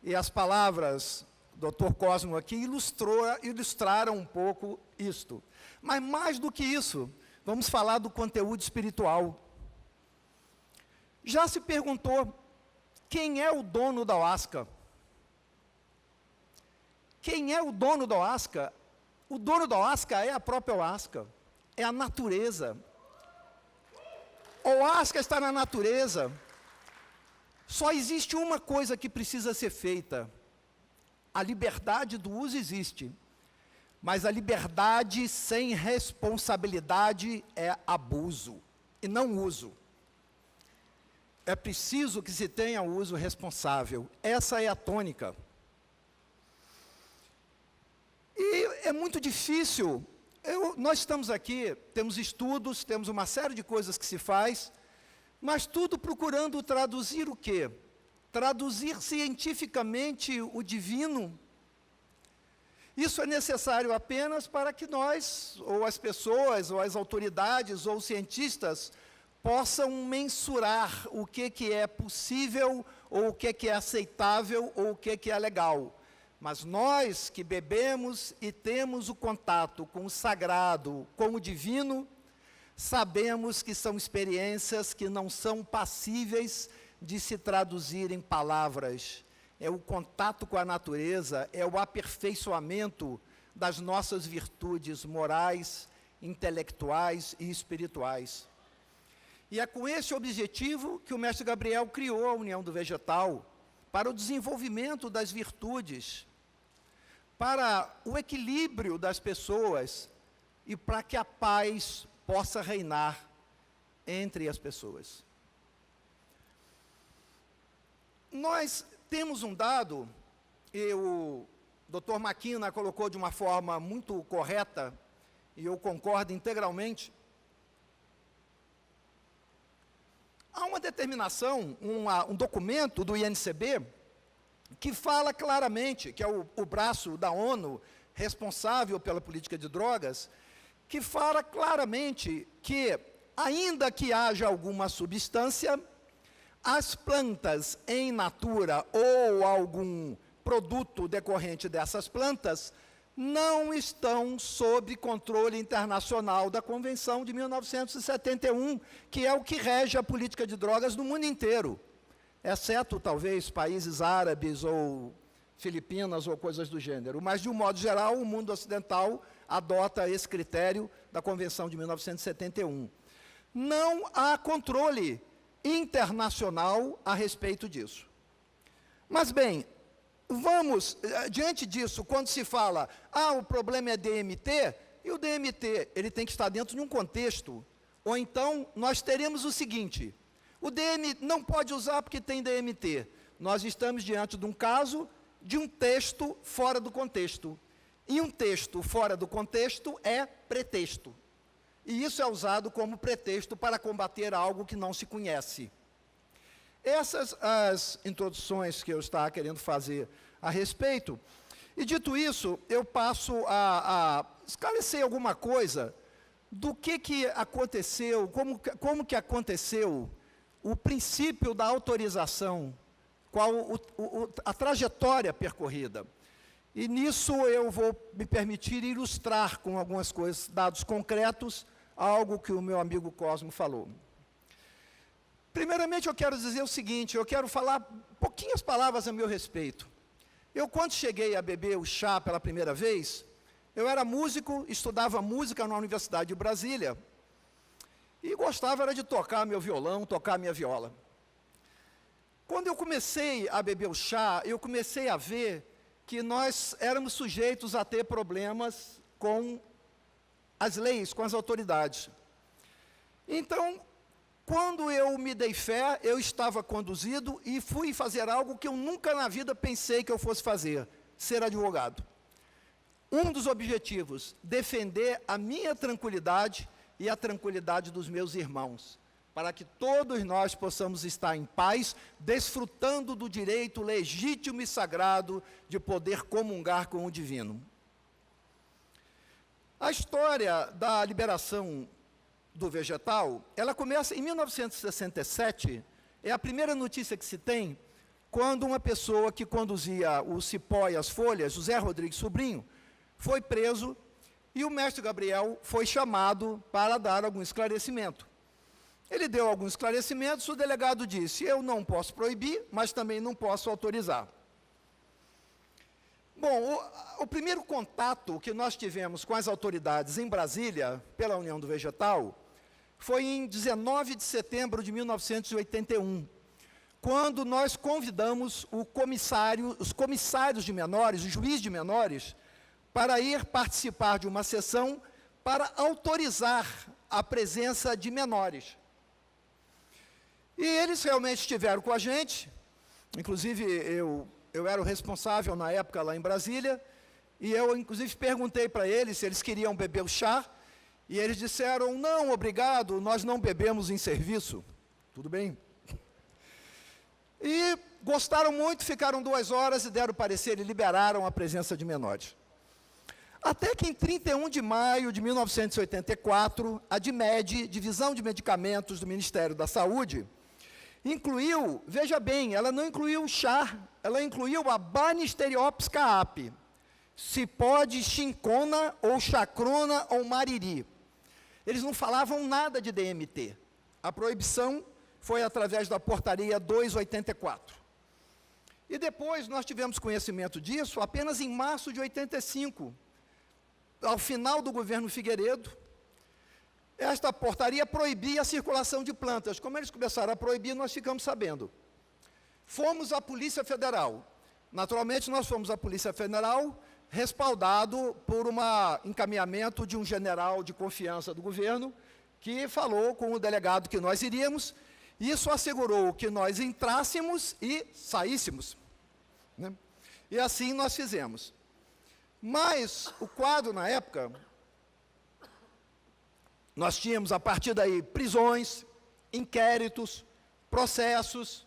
E as palavras do Dr. Cosmo aqui ilustraram um pouco isto. Mas mais do que isso, vamos falar do conteúdo espiritual. Já se perguntou, quem é o dono da ayahuasca? Quem é o dono da ayahuasca? O dono da ayahuasca é a própria ayahuasca, é a natureza. A ayahuasca está na natureza. Só existe uma coisa que precisa ser feita. A liberdade do uso existe, mas a liberdade sem responsabilidade é abuso, e não uso. É preciso que se tenha o uso responsável. Essa é a tônica. E é muito difícil. Nós estamos aqui, temos estudos, temos uma série de coisas que se faz, mas tudo procurando traduzir o quê? Traduzir cientificamente o divino. Isso é necessário apenas para que nós, ou as pessoas, ou as autoridades, ou os cientistas, possam mensurar o que é possível, ou o que é aceitável, ou o que é legal. Mas nós que bebemos e temos o contato com o sagrado, com o divino, sabemos que são experiências que não são passíveis de se traduzir em palavras. É o contato com a natureza, é o aperfeiçoamento das nossas virtudes morais, intelectuais e espirituais. E é com esse objetivo que o mestre Gabriel criou a União do Vegetal, para o desenvolvimento das virtudes, para o equilíbrio das pessoas e para que a paz possa reinar entre as pessoas. Nós temos um dado, e o Dr. Maquina colocou de uma forma muito correta, e eu concordo integralmente. Há uma determinação, um documento do INCB, que fala claramente, que é o braço da ONU responsável pela política de drogas, que fala claramente que, ainda que haja alguma substância, as plantas em natura ou algum produto decorrente dessas plantas não estão sob controle internacional da Convenção de 1971, que é o que rege a política de drogas no mundo inteiro, exceto, talvez, países árabes ou Filipinas ou coisas do gênero. Mas, de um modo geral, o mundo ocidental adota esse critério da Convenção de 1971. Não há controle internacional a respeito disso. Mas, bem, vamos, diante disso, quando se fala, o problema é DMT, e o DMT, ele tem que estar dentro de um contexto, ou então nós teremos o seguinte, o DMT não pode usar porque tem DMT. Nós estamos diante de um caso de um texto fora do contexto. E um texto fora do contexto é pretexto. E isso é usado como pretexto para combater algo que não se conhece. Essas as introduções que eu estava querendo fazer a respeito. E dito isso, eu passo a esclarecer alguma coisa do que aconteceu, como que aconteceu o princípio da autorização, qual a trajetória percorrida. E nisso eu vou me permitir ilustrar com algumas coisas, dados concretos, algo que o meu amigo Cosmo falou. Primeiramente, eu quero dizer o seguinte, eu quero falar pouquinhas palavras a meu respeito. Eu, quando cheguei a beber o chá pela primeira vez, eu era músico, estudava música na Universidade de Brasília, e gostava era de tocar meu violão, tocar minha viola. Quando eu comecei a beber o chá, eu comecei a ver que nós éramos sujeitos a ter problemas com as leis, com as autoridades. Então, quando eu me dei fé, eu estava conduzido e fui fazer algo que eu nunca na vida pensei que eu fosse fazer, ser advogado. Um dos objetivos, defender a minha tranquilidade e a tranquilidade dos meus irmãos, para que todos nós possamos estar em paz, desfrutando do direito legítimo e sagrado de poder comungar com o divino. A história da liberação do vegetal, ela começa em 1967, é a primeira notícia que se tem, quando uma pessoa que conduzia o cipó e as folhas, José Rodrigues Sobrinho, foi preso e o mestre Gabriel foi chamado para dar algum esclarecimento. Ele deu alguns esclarecimentos, o delegado disse, eu não posso proibir, mas também não posso autorizar. Bom, o primeiro contato que nós tivemos com as autoridades em Brasília, pela União do Vegetal, foi em 19 de setembro de 1981, quando nós convidamos os comissários de menores, o juiz de menores, para ir participar de uma sessão para autorizar a presença de menores. E eles realmente estiveram com a gente, inclusive eu era o responsável na época lá em Brasília, e eu inclusive perguntei para eles se eles queriam beber o chá, e eles disseram, não, obrigado, nós não bebemos em serviço. Tudo bem? E gostaram muito, ficaram 2 horas e deram parecer e liberaram a presença de menores. Até que em 31 de maio de 1984, a DIMED, Divisão de Medicamentos do Ministério da Saúde, incluiu, veja bem, ela não incluiu o chá, ela incluiu a Banisteriopsis caapi, cipó de chinchona, ou chacrona, ou mariri. Eles não falavam nada de DMT. A proibição foi através da portaria 284. E depois nós tivemos conhecimento disso apenas em março de 85, ao final do governo Figueiredo. Esta portaria proibia a circulação de plantas. Como eles começaram a proibir, nós ficamos sabendo. Fomos à Polícia Federal. Naturalmente, nós fomos à Polícia Federal, respaldado por um encaminhamento de um general de confiança do governo, que falou com o delegado que nós iríamos, e isso assegurou que nós entrássemos e saíssemos, né? E assim nós fizemos. Mas o quadro, na época, nós tínhamos, a partir daí, prisões, inquéritos, processos,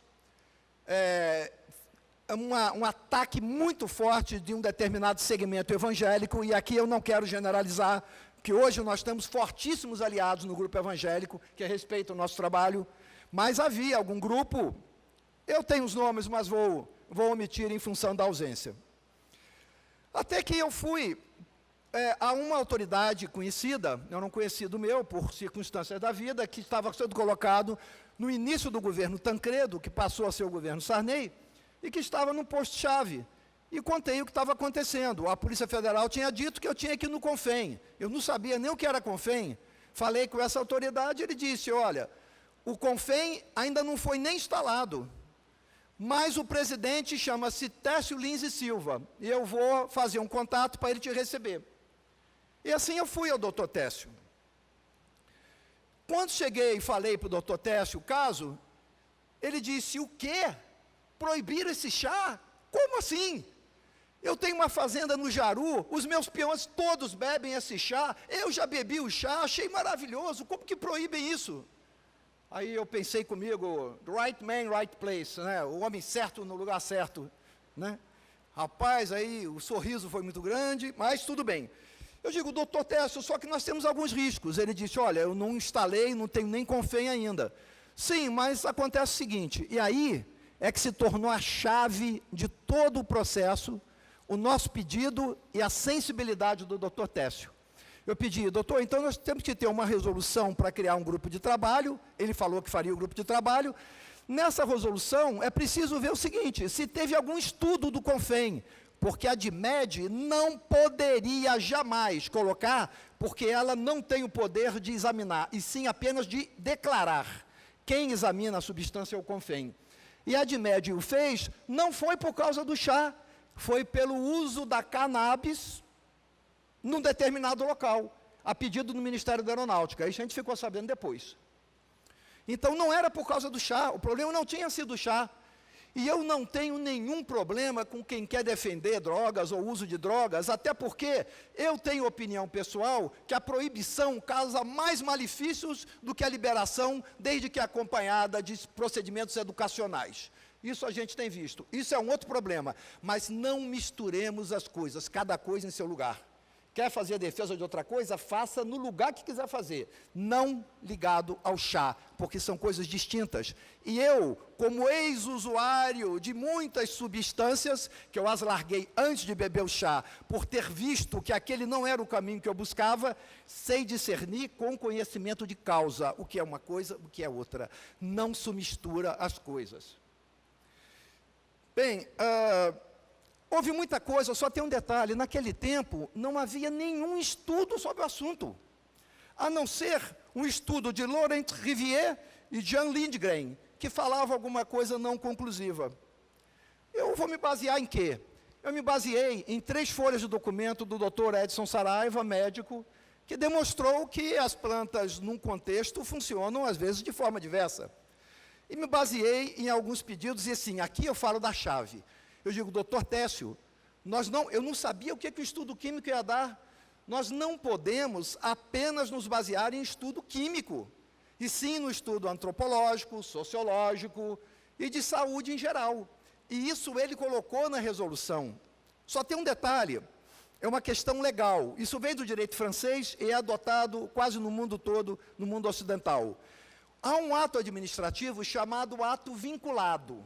um ataque muito forte de um determinado segmento evangélico, e aqui eu não quero generalizar, que hoje nós temos fortíssimos aliados no grupo evangélico, que respeitam o nosso trabalho, mas havia algum grupo, eu tenho os nomes, mas vou omitir em função da ausência. Até que eu fui a uma autoridade conhecida, eu não conhecido meu, por circunstâncias da vida, que estava sendo colocado no início do governo Tancredo, que passou a ser o governo Sarney, e que estava no posto-chave, e contei o que estava acontecendo. A Polícia Federal tinha dito que eu tinha que ir no CONFEM, eu não sabia nem o que era CONFEM, falei com essa autoridade, ele disse, olha, o CONFEM ainda não foi nem instalado, mas o presidente chama-se Técio Lins e Silva, e eu vou fazer um contato para ele te receber. E assim eu fui ao doutor Técio. Quando cheguei e falei para o doutor Técio o caso, ele disse, o quê? Proibiram esse chá? Como assim? Eu tenho uma fazenda no Jaru, os meus peões todos bebem esse chá, eu já bebi o chá, achei maravilhoso, como que proíbem isso? Aí eu pensei comigo, right man, right place, né? O homem certo no lugar certo, né? Rapaz, aí o sorriso foi muito grande, mas tudo bem. Eu digo, doutor Técio, só que nós temos alguns riscos. Ele disse, olha, eu não instalei, não tenho nem CONFEM ainda. Sim, mas acontece o seguinte, e aí é que se tornou a chave de todo o processo, o nosso pedido e a sensibilidade do doutor Técio. Eu pedi, doutor, então nós temos que ter uma resolução para criar um grupo de trabalho, ele falou que faria o grupo de trabalho. Nessa resolução é preciso ver o seguinte, se teve algum estudo do CONFEM, porque a DIMED não poderia jamais colocar, porque ela não tem o poder de examinar, e sim apenas de declarar. Quem examina a substância é o CONFEM. E a DIMED o fez, não foi por causa do chá, foi pelo uso da cannabis num determinado local, a pedido do Ministério da Aeronáutica. Isso a gente ficou sabendo depois. Então não era por causa do chá, o problema não tinha sido o chá. E eu não tenho nenhum problema com quem quer defender drogas ou uso de drogas, até porque eu tenho opinião pessoal que a proibição causa mais malefícios do que a liberação, desde que acompanhada de procedimentos educacionais. Isso a gente tem visto. Isso é um outro problema. Mas não misturemos as coisas, cada coisa em seu lugar. Quer fazer a defesa de outra coisa? Faça no lugar que quiser fazer, não ligado ao chá, porque são coisas distintas. E eu, como ex-usuário de muitas substâncias, que eu as larguei antes de beber o chá, por ter visto que aquele não era o caminho que eu buscava, sei discernir com conhecimento de causa, o que é uma coisa, o que é outra. Não se mistura as coisas. Bem, houve muita coisa, só tem um detalhe, naquele tempo não havia nenhum estudo sobre o assunto, a não ser um estudo de Laurent Rivière e Jean Lindgren, que falava alguma coisa não conclusiva. Eu vou me basear em quê? Eu me baseei em 3 folhas de documento do Dr. Edson Saraiva, médico, que demonstrou que as plantas, num contexto, funcionam, às vezes, de forma diversa. E me baseei em alguns pedidos, e assim, aqui eu falo da chave. Eu digo, doutor Técio, eu não sabia o que o estudo químico ia dar. Nós não podemos apenas nos basear em estudo químico, e sim no estudo antropológico, sociológico e de saúde em geral. E isso ele colocou na resolução. Só tem um detalhe, é uma questão legal. Isso vem do direito francês e é adotado quase no mundo todo, no mundo ocidental. Há um ato administrativo chamado ato vinculado.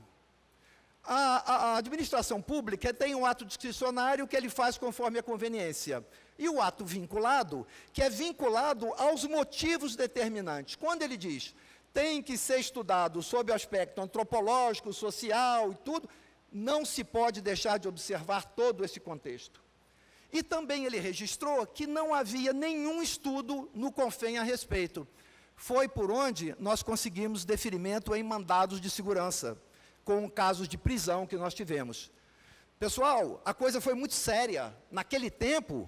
A administração pública tem um ato discricionário que ele faz conforme a conveniência. E o ato vinculado, que é vinculado aos motivos determinantes. Quando ele diz, tem que ser estudado sob o aspecto antropológico, social e tudo, não se pode deixar de observar todo esse contexto. E também ele registrou que não havia nenhum estudo no CONFEM a respeito. Foi por onde nós conseguimos deferimento em mandados de segurança, com casos de prisão que nós tivemos. Pessoal, a coisa foi muito séria. Naquele tempo,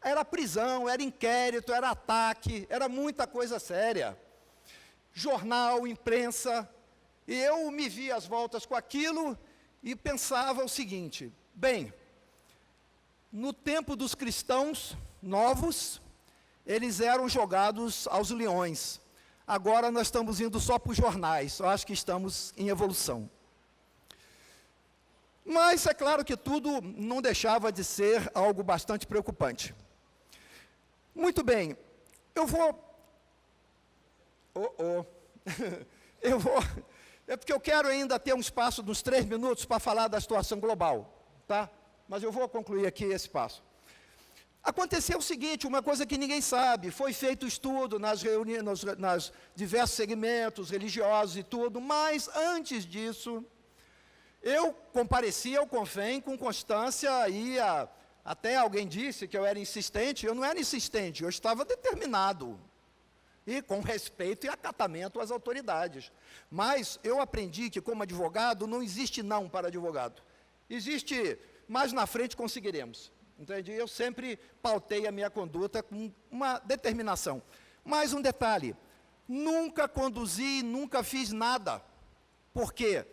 era prisão, era inquérito, era ataque, era muita coisa séria. Jornal, imprensa, e eu me vi às voltas com aquilo e pensava o seguinte, bem, no tempo dos cristãos novos, eles eram jogados aos leões. agora nós estamos indo só para os jornais. Eu acho que estamos em evolução. Mas é claro que tudo não deixava de ser algo bastante preocupante. Muito bem, eu vou... É porque eu quero ainda ter um espaço de uns 3 minutos para falar da situação global, tá? Mas eu vou concluir aqui esse passo. Aconteceu o seguinte, uma coisa que ninguém sabe, foi feito estudo nas reuniões, nas diversos segmentos religiosos e tudo, mas antes disso, eu compareci ao CONFEM com constância e até alguém disse que eu era insistente, eu não era insistente, eu estava determinado. E com respeito e acatamento às autoridades. Mas eu aprendi que, como advogado, não existe não para advogado. Existe, mais na frente conseguiremos. Entende? Eu sempre pautei a minha conduta com uma determinação. Mais um detalhe, nunca conduzi, nunca fiz nada. Por quê?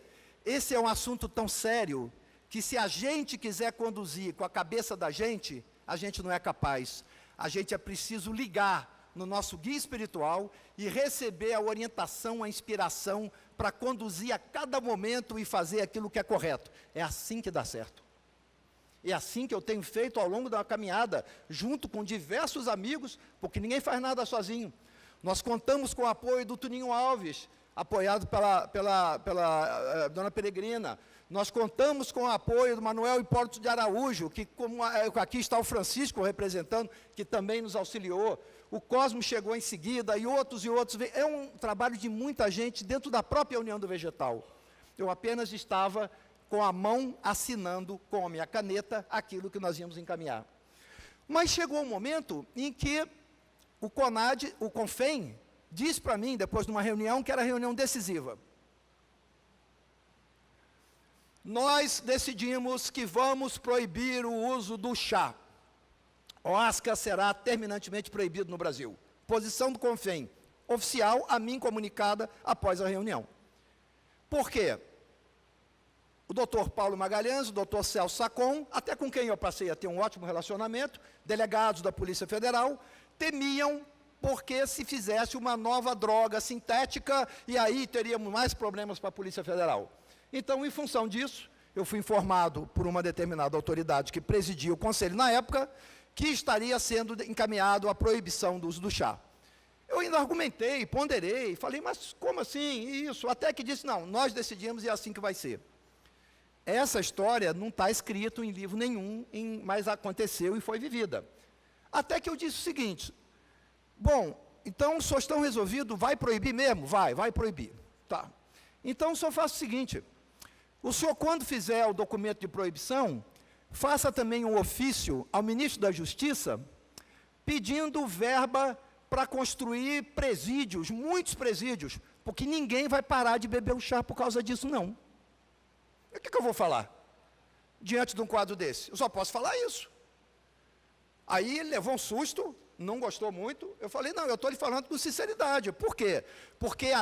Esse é um assunto tão sério, que se a gente quiser conduzir com a cabeça da gente, a gente não é capaz. A gente é preciso ligar no nosso guia espiritual e receber a orientação, a inspiração para conduzir a cada momento e fazer aquilo que é correto. É assim que dá certo. É assim que eu tenho feito ao longo da caminhada, junto com diversos amigos, porque ninguém faz nada sozinho. Nós contamos com o apoio do Tuninho Alves, apoiado pela Dona Peregrina. Nós contamos com o apoio do Manuel Hipólito de Araújo, que aqui está o Francisco representando, que também nos auxiliou. O Cosmo chegou em seguida, e outros. É um trabalho de muita gente dentro da própria União do Vegetal. Eu apenas estava com a mão assinando com a minha caneta aquilo que nós íamos encaminhar. Mas chegou um momento em que o CONFEM, disse para mim, depois de uma reunião, que era reunião decisiva. Nós decidimos que vamos proibir o uso do chá. O asca será terminantemente proibido no Brasil. Posição do CONFEM, oficial, a mim comunicada após a reunião. Por quê? O doutor Paulo Magalhães, o doutor Celso Sacon, até com quem eu passei a ter um ótimo relacionamento, delegados da Polícia Federal, temiam porque se fizesse uma nova droga sintética, e aí teríamos mais problemas para a Polícia Federal. Então, em função disso, eu fui informado por uma determinada autoridade que presidia o conselho na época, que estaria sendo encaminhado a proibição do uso do chá. Eu ainda argumentei, ponderei, falei, mas como assim isso? Até que disse, não, nós decidimos e é assim que vai ser. Essa história não está escrito em livro nenhum, mas aconteceu e foi vivida. Até que eu disse o seguinte, bom, então o senhor estão resolvido, vai proibir mesmo? Vai proibir. Tá. Então o senhor faça o seguinte, o senhor quando fizer o documento de proibição, faça também um ofício ao ministro da Justiça, pedindo verba para construir presídios, muitos presídios, porque ninguém vai parar de beber o chá por causa disso, não. E o que eu vou falar diante de um quadro desse? Eu só posso falar isso. Aí ele levou um susto, não gostou muito, eu falei, não, eu estou lhe falando com sinceridade. Por quê? Porque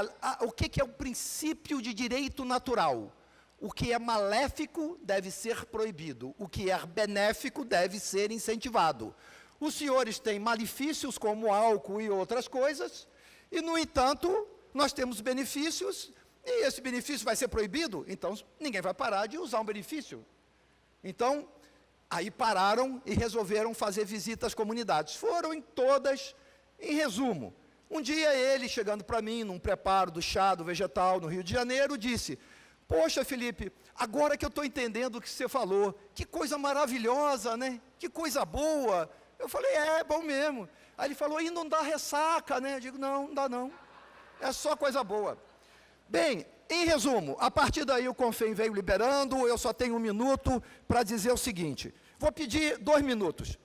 o que é o princípio de direito natural? O que é maléfico deve ser proibido, o que é benéfico deve ser incentivado. Os senhores têm malefícios como álcool e outras coisas, e, no entanto, nós temos benefícios, e esse benefício vai ser proibido, então ninguém vai parar de usar um benefício. Então, aí pararam e resolveram fazer visitas às comunidades. Foram em todas, em resumo. Um dia ele, chegando para mim, num preparo do chá do vegetal no Rio de Janeiro, disse, poxa, Felipe, agora que eu estou entendendo o que você falou, que coisa maravilhosa, né? Que coisa boa. Eu falei, é bom mesmo. Aí ele falou, e não dá ressaca, né? Eu digo, não dá não. É só coisa boa. Bem, em resumo, a partir daí o CONFEM veio liberando, eu só tenho 1 minuto para dizer o seguinte, vou pedir 2 minutos.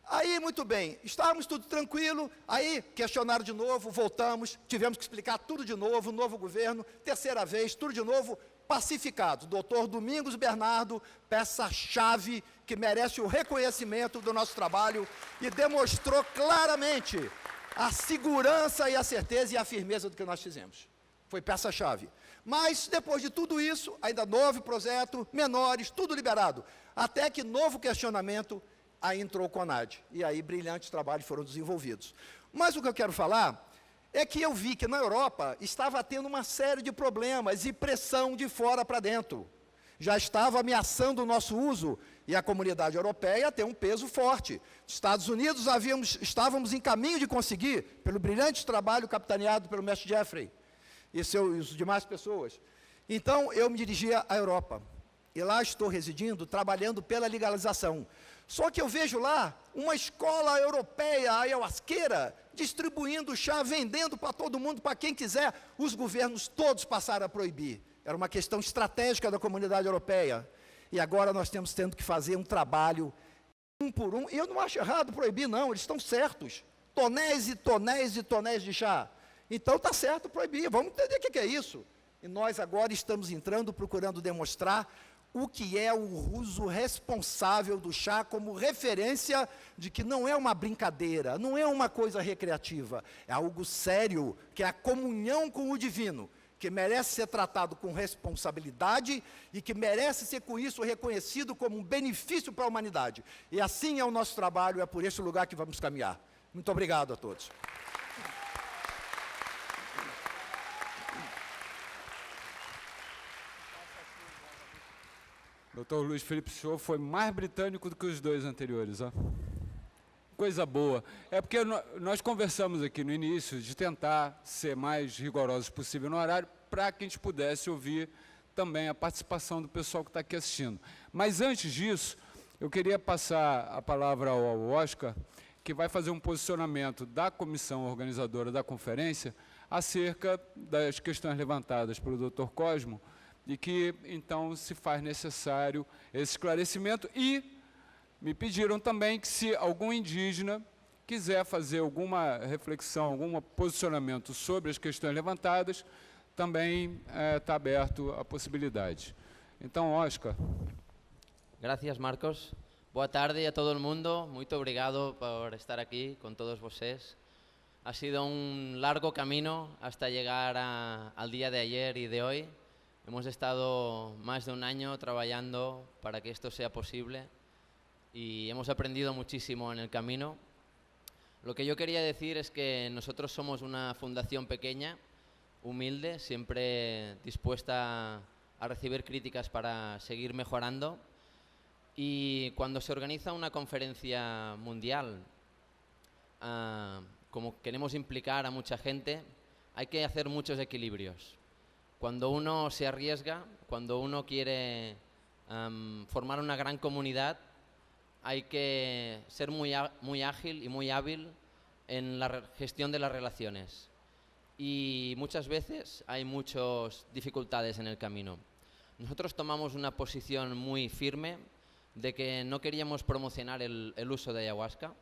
Aí, muito bem, estávamos tudo tranquilo, aí questionaram de novo, voltamos, tivemos que explicar tudo de novo, novo governo, terceira vez, tudo de novo, pacificado. Doutor Domingos Bernardo, peça-chave, que merece o reconhecimento do nosso trabalho e demonstrou claramente a segurança e a certeza e a firmeza do que nós fizemos. Foi peça-chave. Mas, depois de tudo isso, ainda novo projeto, menores, tudo liberado. Até que novo questionamento, aí entrou o CONAD. E aí brilhantes trabalhos foram desenvolvidos. Mas o que eu quero falar é que eu vi que na Europa estava tendo uma série de problemas e pressão de fora para dentro. Já estava ameaçando o nosso uso e a comunidade europeia tem um peso forte. Estados Unidos estávamos em caminho de conseguir, pelo brilhante trabalho capitaneado pelo mestre Jeffrey e as demais pessoas. Então, eu me dirigia à Europa. E lá estou residindo, trabalhando pela legalização. Só que eu vejo lá uma escola europeia, ayahuasqueira, distribuindo chá, vendendo para todo mundo, para quem quiser. Os governos todos passaram a proibir. Era uma questão estratégica da comunidade europeia. E agora nós temos tendo que fazer um trabalho um por um. E eu não acho errado proibir, não, eles estão certos. Tonéis e tonéis e tonéis de chá. Então está certo proibir, vamos entender o que é isso. E nós agora estamos entrando, procurando demonstrar o que é o uso responsável do chá como referência de que não é uma brincadeira, não é uma coisa recreativa, é algo sério, que é a comunhão com o divino, que merece ser tratado com responsabilidade e que merece ser com isso reconhecido como um benefício para a humanidade. E assim é o nosso trabalho, é por esse lugar que vamos caminhar. Muito obrigado a todos. Dr. Luiz Felipe, o senhor foi mais britânico do que os dois anteriores, ó. Coisa boa. É porque nós conversamos aqui no início de tentar ser mais rigorosos possível no horário para que a gente pudesse ouvir também a participação do pessoal que está aqui assistindo. Mas antes disso, eu queria passar a palavra ao Oscar, que vai fazer um posicionamento da comissão organizadora da conferência acerca das questões levantadas pelo Dr. Cosmo, e que, então, se faz necessário esse esclarecimento. E me pediram também que, se algum indígena quiser fazer alguma reflexão, algum posicionamento sobre as questões levantadas, também está aberto a possibilidade. Então, Oscar. Gracias, Marcos. Boa tarde a todo el mundo. Muito obrigado por estar aquí con todos vocês. Ha sido un largo camino hasta llegar al día de ayer y de hoy. Hemos estado más de un año trabajando para que esto sea posible y hemos aprendido muchísimo en el camino. Lo que yo quería decir es que nosotros somos una fundación pequeña, humilde, siempre dispuesta a recibir críticas para seguir mejorando. Y cuando se organiza una conferencia mundial, como queremos implicar a mucha gente, hay que hacer muchos equilibrios. Cuando uno se arriesga, cuando uno quiere formar una gran comunidad, hay que ser muy ágil y muy hábil en la gestión de las relaciones. Y muchas veces hay muchas dificultades en el camino. Nosotros tomamos una posición muy firme de que no queríamos promocionar el uso de ayahuasca,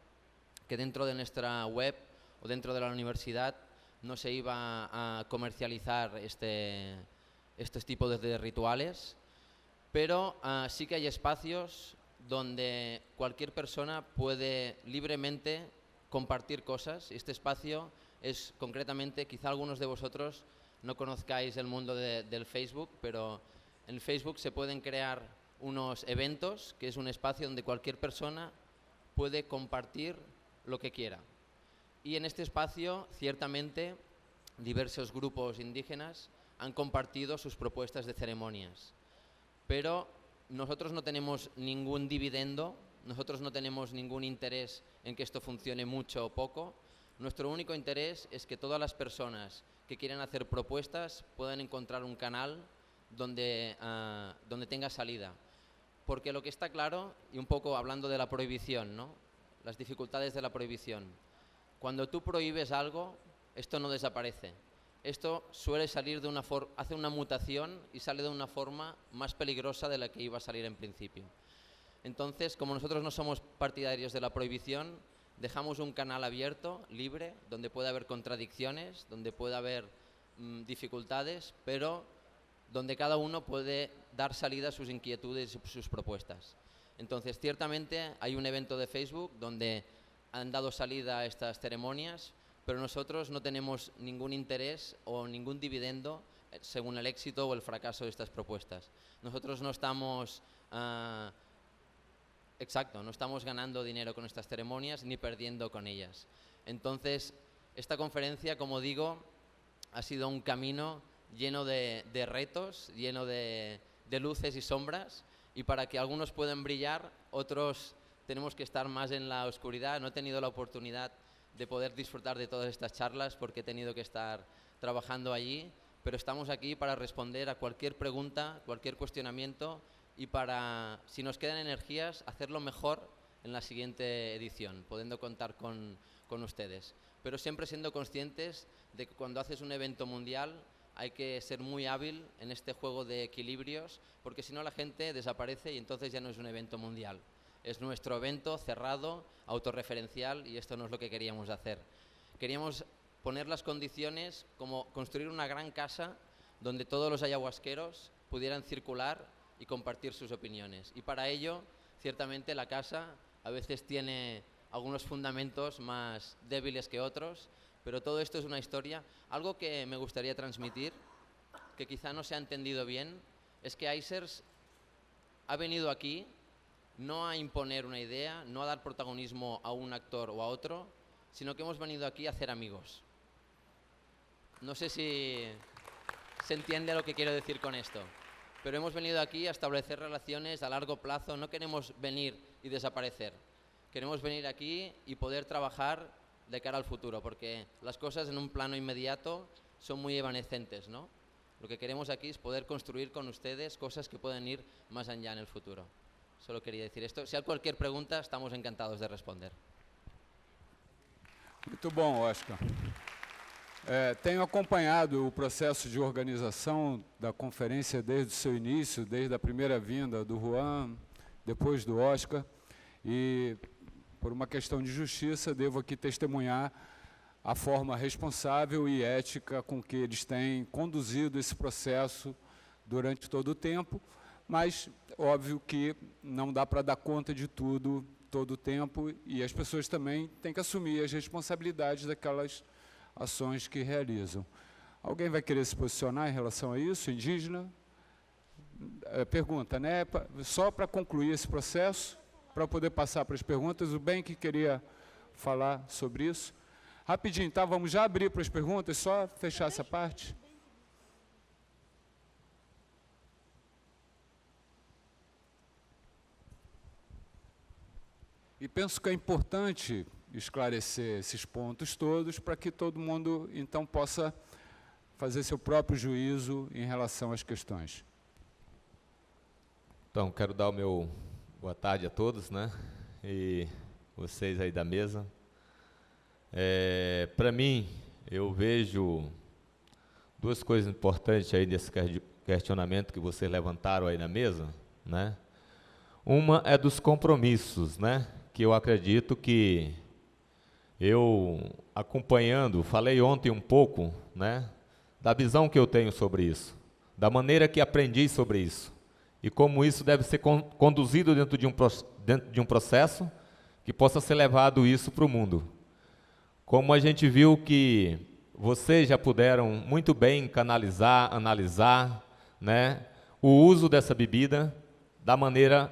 que dentro de nuestra web o dentro de la universidad no se iba a comercializar estos tipos de rituales, pero sí que hay espacios donde cualquier persona puede libremente compartir cosas. Este espacio es concretamente, quizá algunos de vosotros no conozcáis el mundo del Facebook, pero en Facebook se pueden crear unos eventos, que es un espacio donde cualquier persona puede compartir lo que quiera. Y en este espacio, ciertamente, diversos grupos indígenas han compartido sus propuestas de ceremonias. Pero nosotros no tenemos ningún dividendo, nosotros no tenemos ningún interés en que esto funcione mucho o poco. Nuestro único interés es que todas las personas que quieren hacer propuestas puedan encontrar un canal donde tenga salida. Porque lo que está claro, y un poco hablando de la prohibición, ¿no? Las dificultades de la prohibición. Cuando tú prohíbes algo, esto no desaparece. Esto suele salir de hace una mutación y sale de una forma más peligrosa de la que iba a salir en principio. Entonces, como nosotros no somos partidarios de la prohibición, dejamos un canal abierto, libre, donde puede haber contradicciones, donde puede haber dificultades, pero donde cada uno puede dar salida a sus inquietudes y sus propuestas. Entonces, ciertamente hay un evento de Facebook donde han dado salida a estas ceremonias, pero nosotros no tenemos ningún interés o ningún dividendo según el éxito o el fracaso de estas propuestas. Nosotros no estamos, no estamos ganando dinero con estas ceremonias ni perdiendo con ellas. Entonces, Esta conferencia, como digo, ha sido un camino lleno de retos, lleno de luces y sombras, y para que algunos puedan brillar, otros tenemos que estar más en la oscuridad. No he tenido la oportunidad de poder disfrutar de todas estas charlas porque he tenido que estar trabajando allí, pero estamos aquí para responder a cualquier pregunta, cualquier cuestionamiento, y para, si nos quedan energías, hacerlo mejor en la siguiente edición, pudiendo contar con ustedes. Pero siempre siendo conscientes de que cuando haces un evento mundial hay que ser muy hábil en este juego de equilibrios, porque si no la gente desaparece y entonces ya no es un evento mundial. Es nuestro evento cerrado, autorreferencial, y esto no es lo que queríamos hacer. Queríamos poner las condiciones como construir una gran casa donde todos los ayahuasqueros pudieran circular y compartir sus opiniones. Y para ello, ciertamente, la casa a veces tiene algunos fundamentos más débiles que otros, pero todo esto es una historia. Algo que me gustaría transmitir, que quizá no se ha entendido bien, es que Icers ha venido aquí no a imponer una idea, no a dar protagonismo a un actor o a otro, sino que hemos venido aquí a hacer amigos. No sé si se entiende lo que quiero decir con esto, pero hemos venido aquí a establecer relaciones a largo plazo. No queremos venir y desaparecer. Queremos venir aquí y poder trabajar de cara al futuro, porque las cosas en un plano inmediato son muy evanescentes, ¿no? Lo que queremos aquí es poder construir con ustedes cosas que pueden ir más allá en el futuro. Solo quería decir esto. Si hay cualquier pregunta, estamos encantados de responder. Muito bom, Oscar. Tenho acompanhado o processo de organização da conferência desde o seu início, desde a primeira vinda do Juan, depois do Oscar, e por uma questão de justiça devo aqui testemunhar a forma responsável e ética com que eles têm conduzido esse processo durante todo o tempo, mas óbvio que não dá para dar conta de tudo todo o tempo, e as pessoas também têm que assumir as responsabilidades daquelas ações que realizam. Alguém vai querer se posicionar em relação a isso, indígena? Pergunta, né? Só para concluir esse processo, para poder passar para as perguntas, o Ben que queria falar sobre isso. Rapidinho, tá? Vamos já abrir para as perguntas, só fechar essa parte. E penso que é importante esclarecer esses pontos todos para que todo mundo, então, possa fazer seu próprio juízo em relação às questões. Então, quero dar o meu boa tarde a todos, né? E vocês aí da mesa. Para mim, eu vejo duas coisas importantes aí nesse questionamento que vocês levantaram aí na mesa, né? Uma é dos compromissos, né? Que eu acredito que eu acompanhando, falei ontem um pouco, né, da visão que eu tenho sobre isso, da maneira que aprendi sobre isso, e como isso deve ser conduzido dentro de um processo que possa ser levado isso para o mundo. Como a gente viu que vocês já puderam muito bem canalizar, analisar, né, o uso dessa bebida da maneira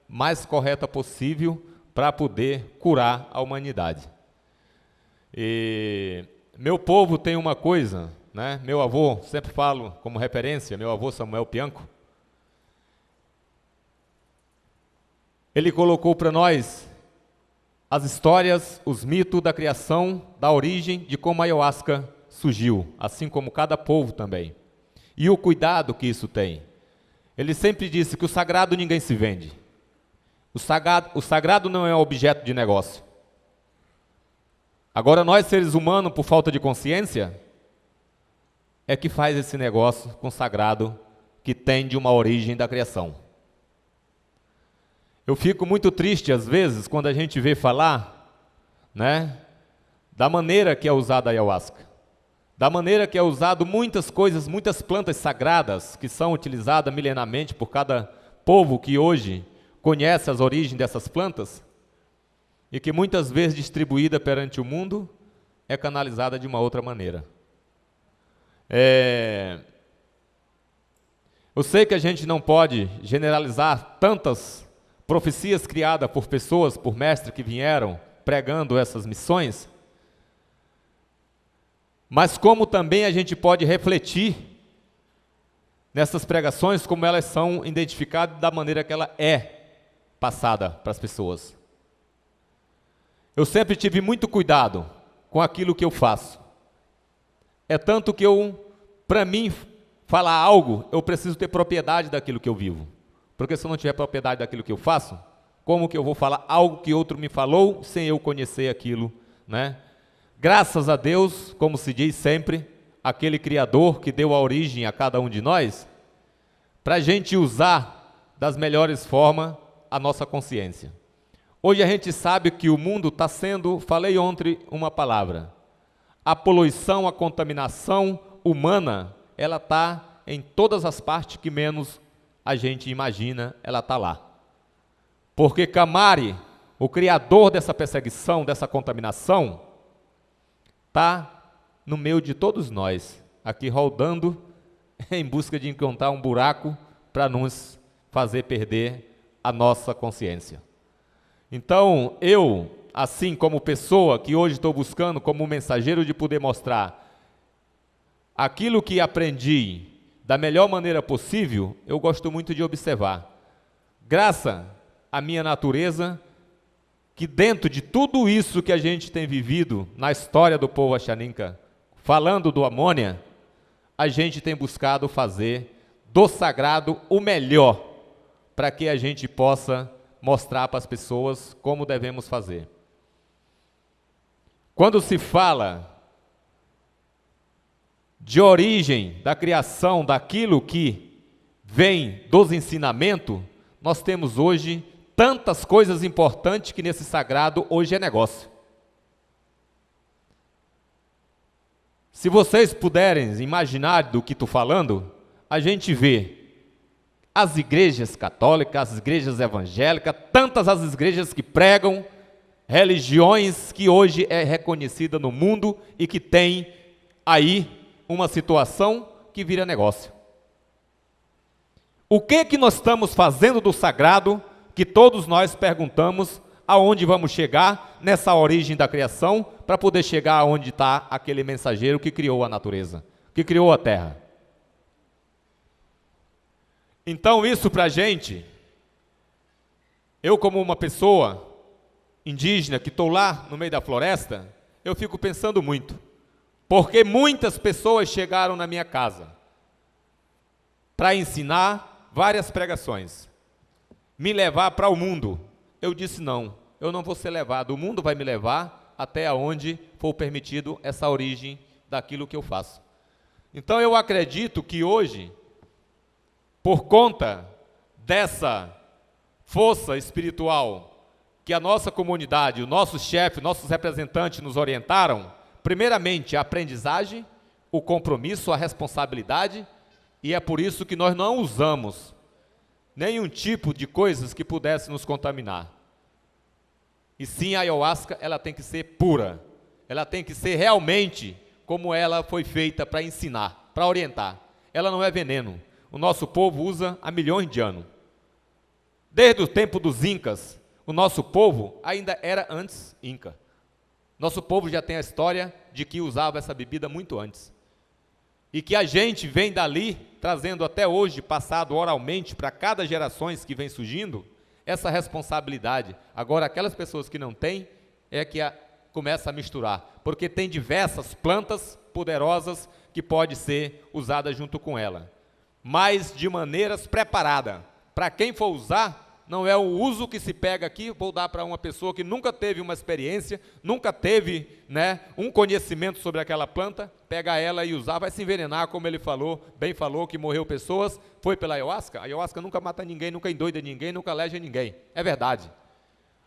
mais correta possível para poder curar a humanidade. E meu povo tem uma coisa, né? Meu avô, sempre falo como referência, meu avô Samuel Pianco, ele colocou para nós as histórias, os mitos da criação, da origem, de como a ayahuasca surgiu, assim como cada povo também. E o cuidado que isso tem. Ele sempre disse que o sagrado ninguém se vende. O sagrado não é um objeto de negócio. Agora, nós, seres humanos, por falta de consciência, é que faz esse negócio com o sagrado que tem de uma origem da criação. Eu fico muito triste, às vezes, quando a gente vê falar, né, da maneira que é usada a ayahuasca, da maneira que é usado muitas coisas, muitas plantas sagradas que são utilizadas milenarmente por cada povo que hoje conhece as origens dessas plantas e que muitas vezes distribuída perante o mundo é canalizada de uma outra maneira. Eu sei que a gente não pode generalizar tantas profecias criadas por pessoas, por mestres que vieram pregando essas missões, mas como também a gente pode refletir nessas pregações, como elas são identificadas da maneira que ela é passada para as pessoas. Eu sempre tive muito cuidado com aquilo que eu faço. É tanto que para mim, falar algo, eu preciso ter propriedade daquilo que eu vivo. Porque se eu não tiver propriedade daquilo que eu faço, como que eu vou falar algo que outro me falou sem eu conhecer aquilo, né? Graças a Deus, como se diz sempre, aquele Criador que deu a origem a cada um de nós, para a gente usar das melhores formas a nossa consciência. Hoje a gente sabe que o mundo está sendo, falei ontem uma palavra, a poluição, a contaminação humana, ela está em todas as partes que menos a gente imagina, ela está lá. Porque Camari, o criador dessa perseguição, dessa contaminação, está no meio de todos nós, aqui rodando em busca de encontrar um buraco para nos fazer perder a nossa consciência. Então, eu, assim como pessoa que hoje estou buscando como mensageiro de poder mostrar aquilo que aprendi da melhor maneira possível, eu gosto muito de observar. Graças à minha natureza, que dentro de tudo isso que a gente tem vivido na história do povo Axaninka, falando do Amônia, a gente tem buscado fazer do sagrado o melhor, para que a gente possa mostrar para as pessoas como devemos fazer. Quando se fala de origem da criação, daquilo que vem dos ensinamentos, nós temos hoje tantas coisas importantes que nesse sagrado hoje é negócio. Se vocês puderem imaginar do que estou falando, a gente vê as igrejas católicas, as igrejas evangélicas, tantas as igrejas que pregam religiões que hoje é reconhecida no mundo e que tem aí uma situação que vira negócio. O que nós estamos fazendo do sagrado, que todos nós perguntamos aonde vamos chegar nessa origem da criação, para poder chegar aonde está aquele mensageiro que criou a natureza, que criou a terra. Então isso para a gente, eu como uma pessoa indígena que estou lá no meio da floresta, eu fico pensando muito, porque muitas pessoas chegaram na minha casa para ensinar várias pregações, me levar para o mundo. Eu disse não, eu não vou ser levado, o mundo vai me levar até onde for permitido essa origem daquilo que eu faço. Então eu acredito que hoje, por conta dessa força espiritual que a nossa comunidade, o nosso chefe, nossos representantes nos orientaram, primeiramente a aprendizagem, o compromisso, a responsabilidade, e é por isso que nós não usamos nenhum tipo de coisas que pudesse nos contaminar. E sim, a ayahuasca, ela tem que ser pura, ela tem que ser realmente como ela foi feita para ensinar, para orientar. Ela não é veneno. O nosso povo usa há milhões de anos. Desde o tempo dos Incas, o nosso povo ainda era antes Inca. Nosso povo já tem a história de que usava essa bebida muito antes. E que a gente vem dali, trazendo até hoje, passado oralmente, para cada gerações que vem surgindo, essa responsabilidade. Agora, aquelas pessoas que não têm, é que começa a misturar. Porque tem diversas plantas poderosas que podem ser usadas junto com ela. Mas de maneiras preparadas. Para quem for usar, não é o uso que se pega aqui, vou dar para uma pessoa que nunca teve uma experiência, nunca teve, né, um conhecimento sobre aquela planta, pega ela e usar, vai se envenenar, como ele falou, bem falou, que morreu pessoas, foi pela ayahuasca. A ayahuasca nunca mata ninguém, nunca endoida ninguém, nunca aleja ninguém, é verdade.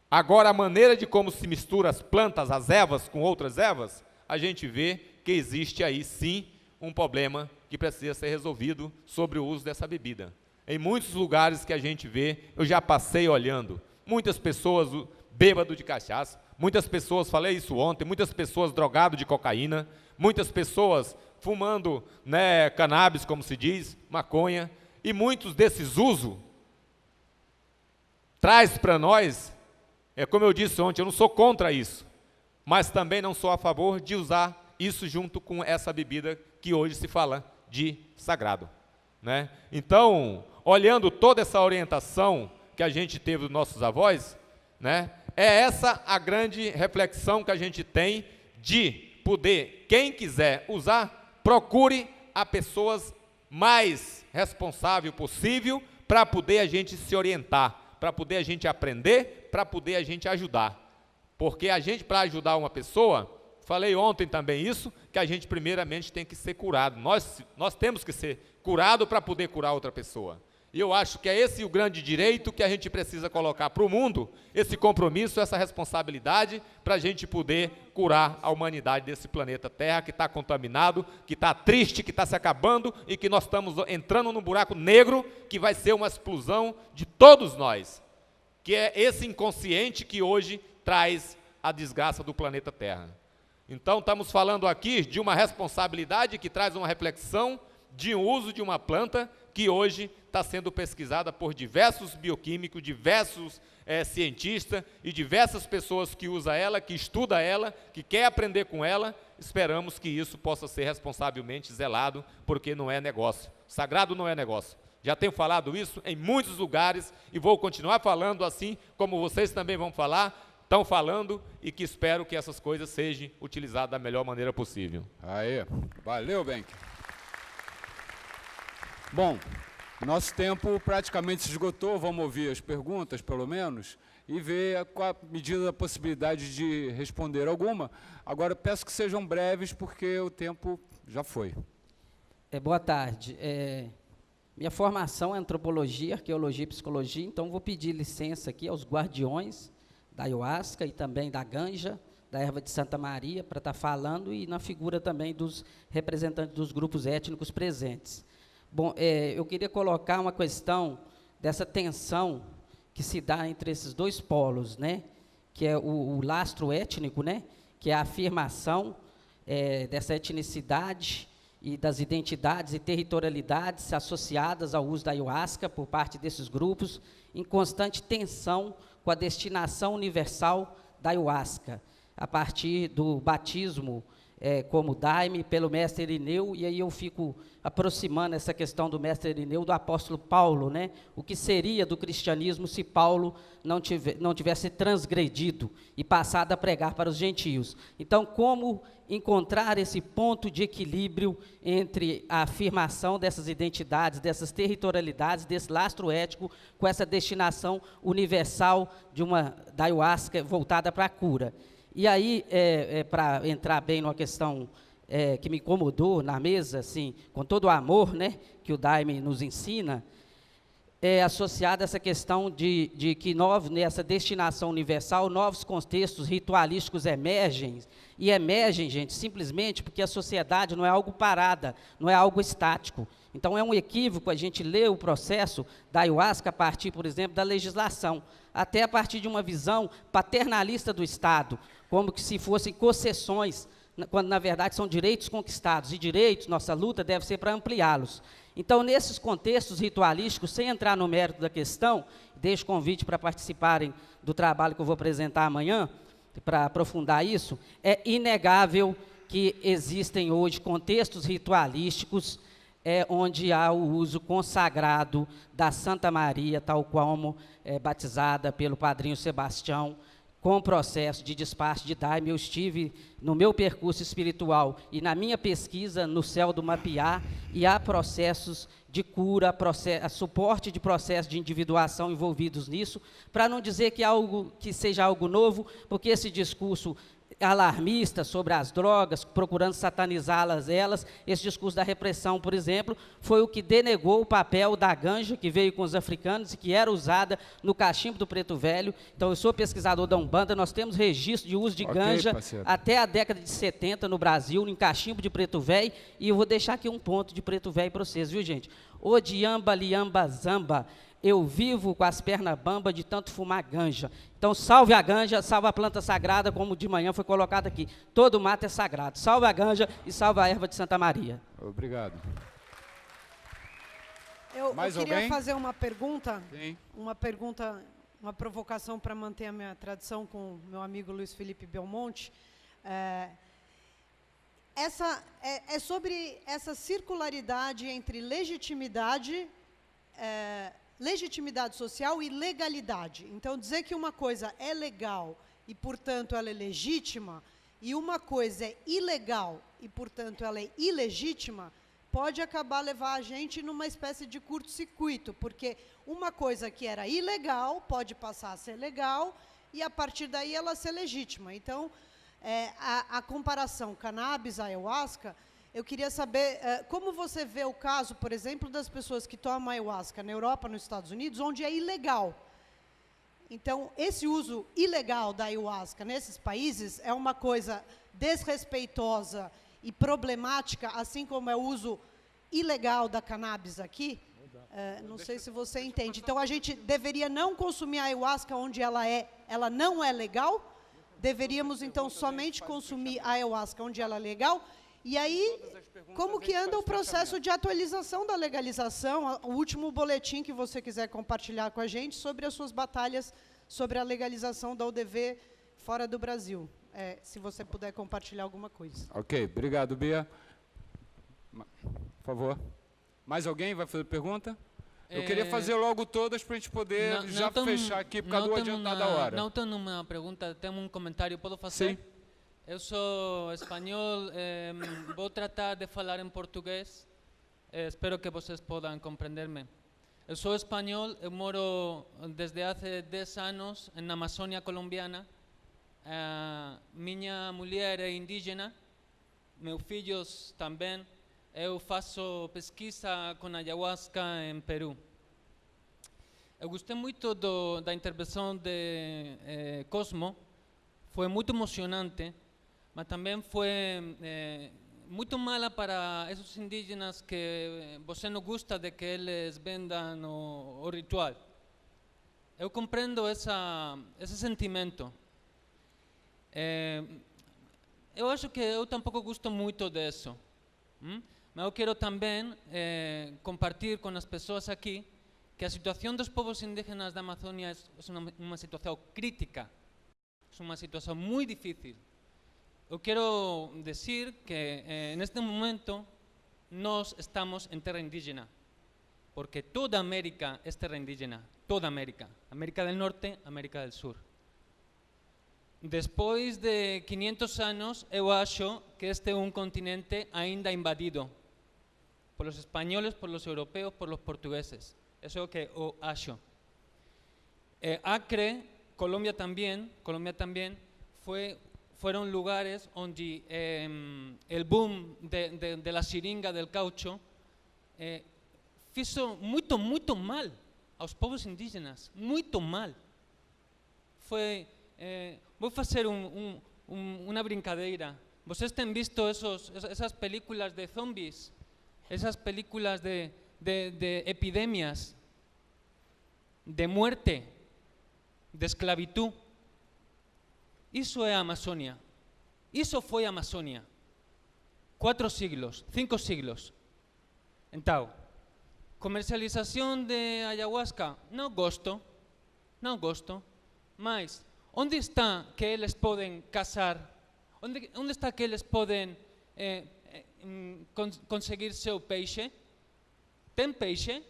Agora, a maneira de como se mistura as plantas, as ervas com outras ervas, a gente vê que existe aí sim um problema que precisa ser resolvido sobre o uso dessa bebida. Em muitos lugares que a gente vê, eu já passei olhando, muitas pessoas bêbado de cachaça, muitas pessoas, falei isso ontem, muitas pessoas drogado de cocaína, muitas pessoas fumando, né, cannabis, como se diz, maconha, e muitos desses usos traz para nós, como eu disse ontem, eu não sou contra isso, mas também não sou a favor de usar isso junto com essa bebida que hoje se fala de sagrado, né? Então, olhando toda essa orientação que a gente teve dos nossos avós, né, é essa a grande reflexão que a gente tem de poder, quem quiser usar, procure a pessoas mais responsável possível para poder a gente se orientar, para poder a gente aprender, para poder a gente ajudar. Porque a gente, para ajudar uma pessoa, falei ontem também isso, que a gente primeiramente tem que ser curado. Nós temos que ser curado para poder curar outra pessoa. E eu acho que é esse o grande direito que a gente precisa colocar para o mundo, esse compromisso, essa responsabilidade, para a gente poder curar a humanidade desse planeta Terra, que está contaminado, que está triste, que está se acabando, e que nós estamos entrando num buraco negro, que vai ser uma explosão de todos nós, que é esse inconsciente que hoje traz a desgraça do planeta Terra. Então, estamos falando aqui de uma responsabilidade que traz uma reflexão de um uso de uma planta que hoje está sendo pesquisada por diversos bioquímicos, diversos cientistas e diversas pessoas que usam ela, que estudam ela, que quer aprender com ela. Esperamos que isso possa ser responsavelmente zelado, porque não é negócio. Sagrado não é negócio. Já tenho falado isso em muitos lugares e vou continuar falando assim, como vocês também vão falar, estão falando, e que espero que essas coisas sejam utilizadas da melhor maneira possível. Aí, valeu, Benck. Bom, nosso tempo praticamente se esgotou, vamos ouvir as perguntas, pelo menos, e ver qual a medida da possibilidade de responder alguma. Agora, peço que sejam breves, porque o tempo já foi. Boa tarde. Minha formação é antropologia, arqueologia e psicologia, então vou pedir licença aqui aos guardiões da ayahuasca e também da ganja, da erva de Santa Maria, para estar falando, e na figura também dos representantes dos grupos étnicos presentes. Bom, eu queria colocar uma questão dessa tensão que se dá entre esses dois polos, né? Que é o lastro étnico, né? Que é a afirmação dessa etnicidade e das identidades e territorialidades associadas ao uso da ayahuasca por parte desses grupos, em constante tensão com a destinação universal da ayahuasca, a partir do batismo como daime pelo mestre Irineu, e aí eu fico aproximando essa questão do mestre Irineu do apóstolo Paulo, né? O que seria do cristianismo se Paulo não tivesse transgredido e passado a pregar para os gentios? Então, como encontrar esse ponto de equilíbrio entre a afirmação dessas identidades, dessas territorialidades, desse lastro ético, com essa destinação universal da ayahuasca voltada para a cura? E aí, para entrar bem numa questão que me incomodou na mesa, assim, com todo o amor, né, que o Daime nos ensina, associada a essa questão de que nessa destinação universal, novos contextos ritualísticos emergem, e emergem, gente, simplesmente porque a sociedade não é algo parada, não é algo estático. Então, é um equívoco a gente ler o processo da ayahuasca a partir, por exemplo, da legislação, até a partir de uma visão paternalista do Estado, como que se fossem concessões, quando, na verdade, são direitos conquistados, e direitos, nossa luta deve ser para ampliá-los. Então, nesses contextos ritualísticos, sem entrar no mérito da questão, deixo o convite para participarem do trabalho que eu vou apresentar amanhã, para aprofundar isso, é inegável que existem hoje contextos ritualísticos onde há o uso consagrado da Santa Maria, tal como batizada pelo padrinho Sebastião, com o processo de despacho de daime. Eu estive no meu percurso espiritual e na minha pesquisa no céu do Mapiá, e há processos de cura, suporte de processos de individuação envolvidos nisso, para não dizer que seja algo novo, porque esse discurso alarmista sobre as drogas, procurando satanizá-las, esse discurso da repressão, por exemplo, foi o que denegou o papel da ganja, que veio com os africanos e que era usada no cachimbo do Preto Velho. Então, eu sou pesquisador da Umbanda, nós temos registro de uso de ganja até a década de 70 no Brasil, em cachimbo de Preto Velho, e eu vou deixar aqui um ponto de Preto Velho para vocês, viu, gente? O diamba, liamba, zamba, eu vivo com as pernas bambas de tanto fumar ganja. Então, salve a ganja, salve a planta sagrada, como de manhã foi colocado aqui. Todo mato é sagrado. Salve a ganja e salve a erva de Santa Maria. Obrigado. Eu queria fazer uma pergunta. Sim. Uma provocação para manter a minha tradição com o meu amigo Luiz Felipe Belmonte. é sobre essa circularidade entre legitimidade social e legalidade. Então, dizer que uma coisa é legal e, portanto, ela é legítima, e uma coisa é ilegal e, portanto, ela é ilegítima, pode acabar levar a gente numa espécie de curto-circuito, porque uma coisa que era ilegal pode passar a ser legal e, a partir daí, ela ser legítima. Então, a comparação cannabis-ayahuasca, eu queria saber como você vê o caso, por exemplo, das pessoas que tomam ayahuasca na Europa, nos Estados Unidos, onde é ilegal. Então, esse uso ilegal da ayahuasca nesses países é uma coisa desrespeitosa e problemática, assim como é o uso ilegal da cannabis aqui. Não sei se você entende. Então, a gente deveria não consumir a ayahuasca onde ela não é legal. Deveríamos, então, somente consumir a ayahuasca onde ela é legal. E aí, como que anda o processo de atualização da legalização? O último boletim que você quiser compartilhar com a gente sobre as suas batalhas sobre a legalização da UDV fora do Brasil. Se você puder compartilhar alguma coisa. Ok, obrigado, Bia. Por favor. Mais alguém vai fazer pergunta? Eu queria fazer logo todas para a gente poder fechar aqui por causa do adiantado da hora. Não tenho uma pergunta, tenho um comentário, posso fazer? Sim. Eu sou espanhol, vou tratar de falar em português, espero que vocês possam compreender-me. Eu sou espanhol, eu moro desde há 10 anos na Amazônia colombiana. Minha mulher é indígena, meus filhos também. Eu faço pesquisa com ayahuasca em Peru. Eu gostei muito da intervenção de Cosmo, foi muito emocionante, mas também foi muito mala para esses indígenas que você não gosta de que eles vendam o ritual. Eu compreendo esse sentimento. Eu acho que eu tampouco gosto muito disso. Mas eu quero também compartilhar com as pessoas aqui que a situação dos povos indígenas da Amazônia é uma situação crítica, é uma situação muito difícil. Eu quero dizer que neste momento nós estamos em terra indígena, porque toda América é terra indígena, toda América, América del Norte, América del Sur. Depois de 500 anos, eu acho que este é um continente ainda invadido por los espanhóis, por los europeos, por los portugueses. Eso es lo que yo acho. Acre, Colombia también fueron lugares donde el boom de la seringa del caucho hizo muito mal aos povos indígenas, muito mal. Vou fazer uma brincadeira. Vocês têm visto esas películas de zombies, esas películas de epidemias, de muerte, de esclavitud. Isso é a Amazônia. Isso foi a Amazônia. 4 siglos, 5 siglos. Então, comercialização de ayahuasca, não gosto, mas onde está que eles podem casar? Onde está que eles podem conseguir seu peixe? Tem peixe?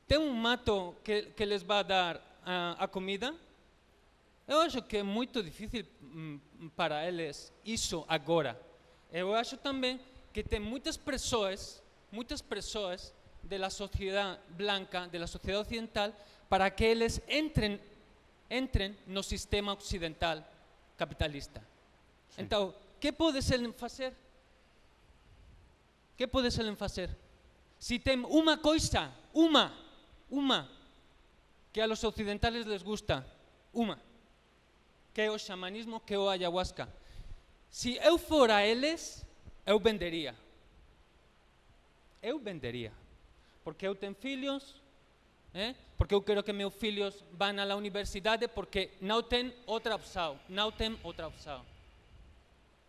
Tem mato que les vai dar a comida? Eu acho que é muito difícil para eles isso agora. Eu acho também que tem muitas pessoas da sociedade blanca, da sociedade ocidental, para que eles entrem no sistema ocidental capitalista. Sim. Então, o que pode ser fazer? Que pode ser fazer? Se tem uma coisa, uma, que a los ocidentais les gusta, que é o xamanismo, que é o ayahuasca. Se eu fora eles, eu venderia. Porque eu tenho filhos, porque eu quero que meus filhos vão à universidade, porque não tem outra opção,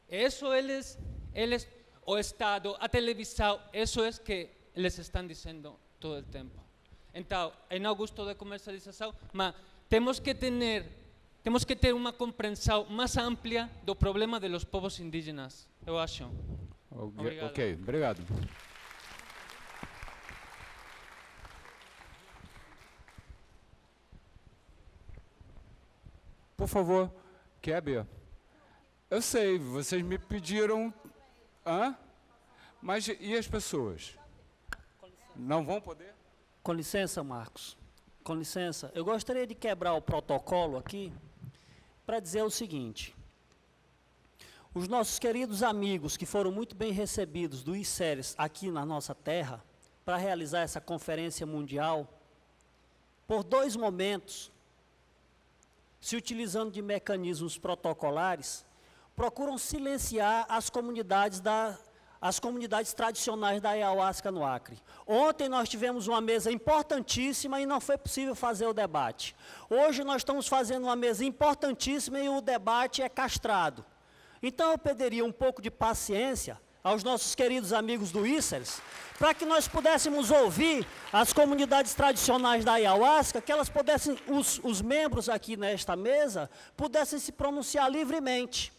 Isso eles, o Estado, a televisão, isso é que eles estão dizendo todo o tempo. Então, eu não gosto de comercialização, mas temos que ter temos que ter uma compreensão mais ampla do problema dos povos indígenas, eu acho. Obrigado. Ok, obrigado. Por favor, Keber. Eu sei, vocês me pediram... Hã? Mas e as pessoas? Não vão poder? Com licença, Marcos. Com licença. Eu gostaria de quebrar o protocolo aqui para dizer o seguinte. Os nossos queridos amigos que foram muito bem recebidos do ICERES aqui na nossa terra, para realizar essa conferência mundial, por 2 momentos, se utilizando de mecanismos protocolares, procuram silenciar as comunidades tradicionais da ayahuasca no Acre. Ontem nós tivemos uma mesa importantíssima e não foi possível fazer o debate. Hoje nós estamos fazendo uma mesa importantíssima e o debate é castrado. Então eu pediria um pouco de paciência aos nossos queridos amigos do ICERES, para que nós pudéssemos ouvir as comunidades tradicionais da ayahuasca, que elas pudessem, os membros aqui nesta mesa, pudessem se pronunciar livremente.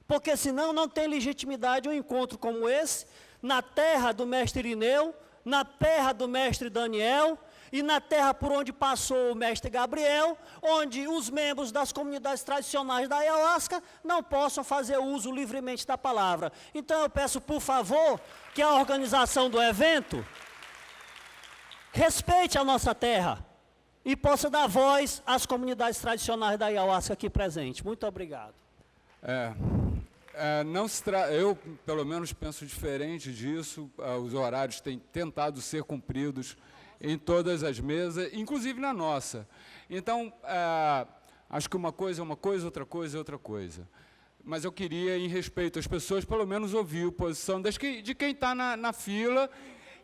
Porque senão não tem legitimidade um encontro como esse, na terra do mestre Irineu, na terra do mestre Daniel, e na terra por onde passou o mestre Gabriel, onde os membros das comunidades tradicionais da ayahuasca não possam fazer uso livremente da palavra. Então eu peço, por favor, que a organização do evento respeite a nossa terra e possa dar voz às comunidades tradicionais da ayahuasca aqui presentes. Muito obrigado. Eu, pelo menos, penso diferente disso. Os horários têm tentado ser cumpridos em todas as mesas, inclusive na nossa. Então, acho que uma coisa é uma coisa, outra coisa é outra coisa. Mas eu queria, em respeito às pessoas, pelo menos ouvir a posição de quem está na fila,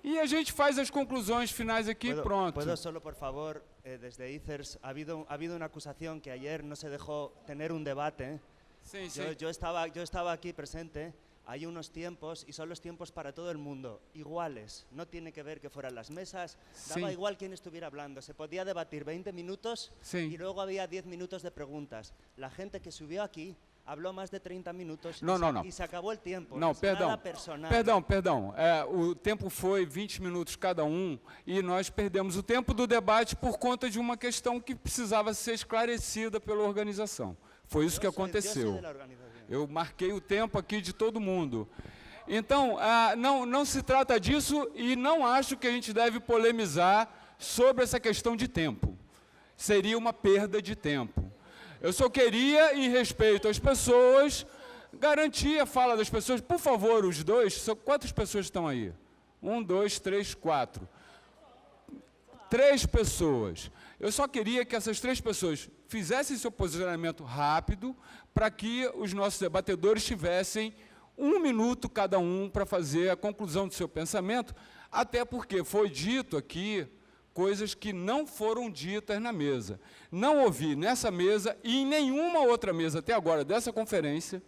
e a gente faz as conclusões finais aqui e pronto. ¿Puedo solo, por favor, desde ICERS, ha habido una acusación que ayer no se dejó tener un debate? Sim, sim. Yo estaba aquí presente. Hay unos tiempos, y son los tiempos para todo el mundo, iguales. No tiene que ver que fueran las mesas, daba igual quién estuviera hablando. Se podía debatir 20 minutos y luego había 10 minutos de preguntas. La gente que subió aquí habló más de 30 minutos y se acabó el tiempo. Não, perdão. Nada personal. Perdão. O tempo foi 20 minutos cada um e nós perdemos o tempo do debate por conta de uma questão que precisava ser esclarecida pela organização. Foi isso que aconteceu. Eu marquei o tempo aqui de todo mundo. Então, não se trata disso e não acho que a gente deve polemizar sobre essa questão de tempo. Seria uma perda de tempo. Eu só queria, em respeito às pessoas, garantir a fala das pessoas. Por favor, os dois, quantas pessoas estão aí? 1, 2, 3, 4. 3 pessoas. Eu só queria que essas 3 pessoas fizessem seu posicionamento rápido para que os nossos debatedores tivessem 1 minuto cada um para fazer a conclusão do seu pensamento, até porque foi dito aqui coisas que não foram ditas na mesa. Não ouvi nessa mesa e em nenhuma outra mesa até agora dessa conferência,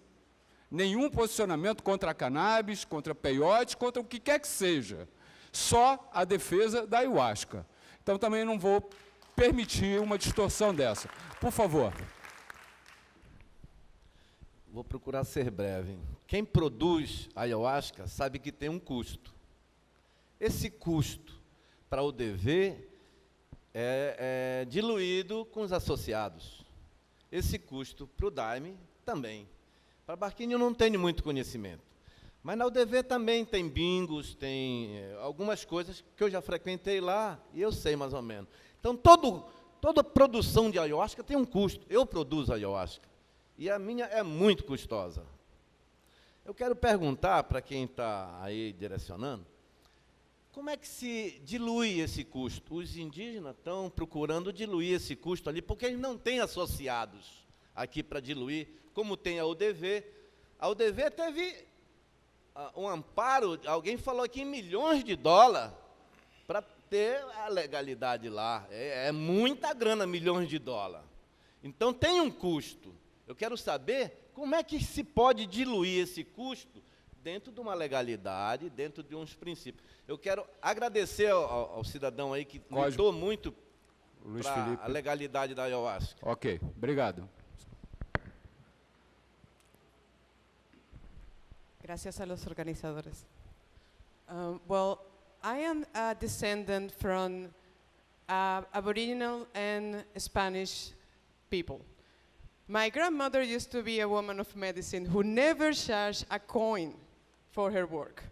nenhum posicionamento contra a cannabis, contra a peiote, contra o que quer que seja. Só a defesa da ayahuasca. Então, também não vou permitir uma distorção dessa. Por favor. Vou procurar ser breve. Quem produz ayahuasca sabe que tem um custo. Esse custo para o dever é diluído com os associados. Esse custo para o Daime também. Para Barquinho eu não tenho muito conhecimento. Mas na UDV também tem bingos, tem algumas coisas que eu já frequentei lá e eu sei mais ou menos. Então, toda produção de ayahuasca tem um custo. Eu produzo ayahuasca e a minha é muito custosa. Eu quero perguntar para quem está aí direcionando, como é que se dilui esse custo? Os indígenas estão procurando diluir esse custo ali, porque eles não têm associados aqui para diluir, como tem a UDV. A UDV teve um amparo, alguém falou aqui, em milhões de dólares para ter a legalidade lá. É muita grana, milhões de dólares. Então, tem um custo. Eu quero saber como é que se pode diluir esse custo dentro de uma legalidade, dentro de uns princípios. Eu quero agradecer ao cidadão aí que lutou muito Luiz para Felipe. a legalidade da ayahuasca? Ok, obrigado. Gracias a los organizadores. Well, I am a descendant from Aboriginal and Spanish people. My grandmother used to be a woman of medicine who never charged a coin for her work.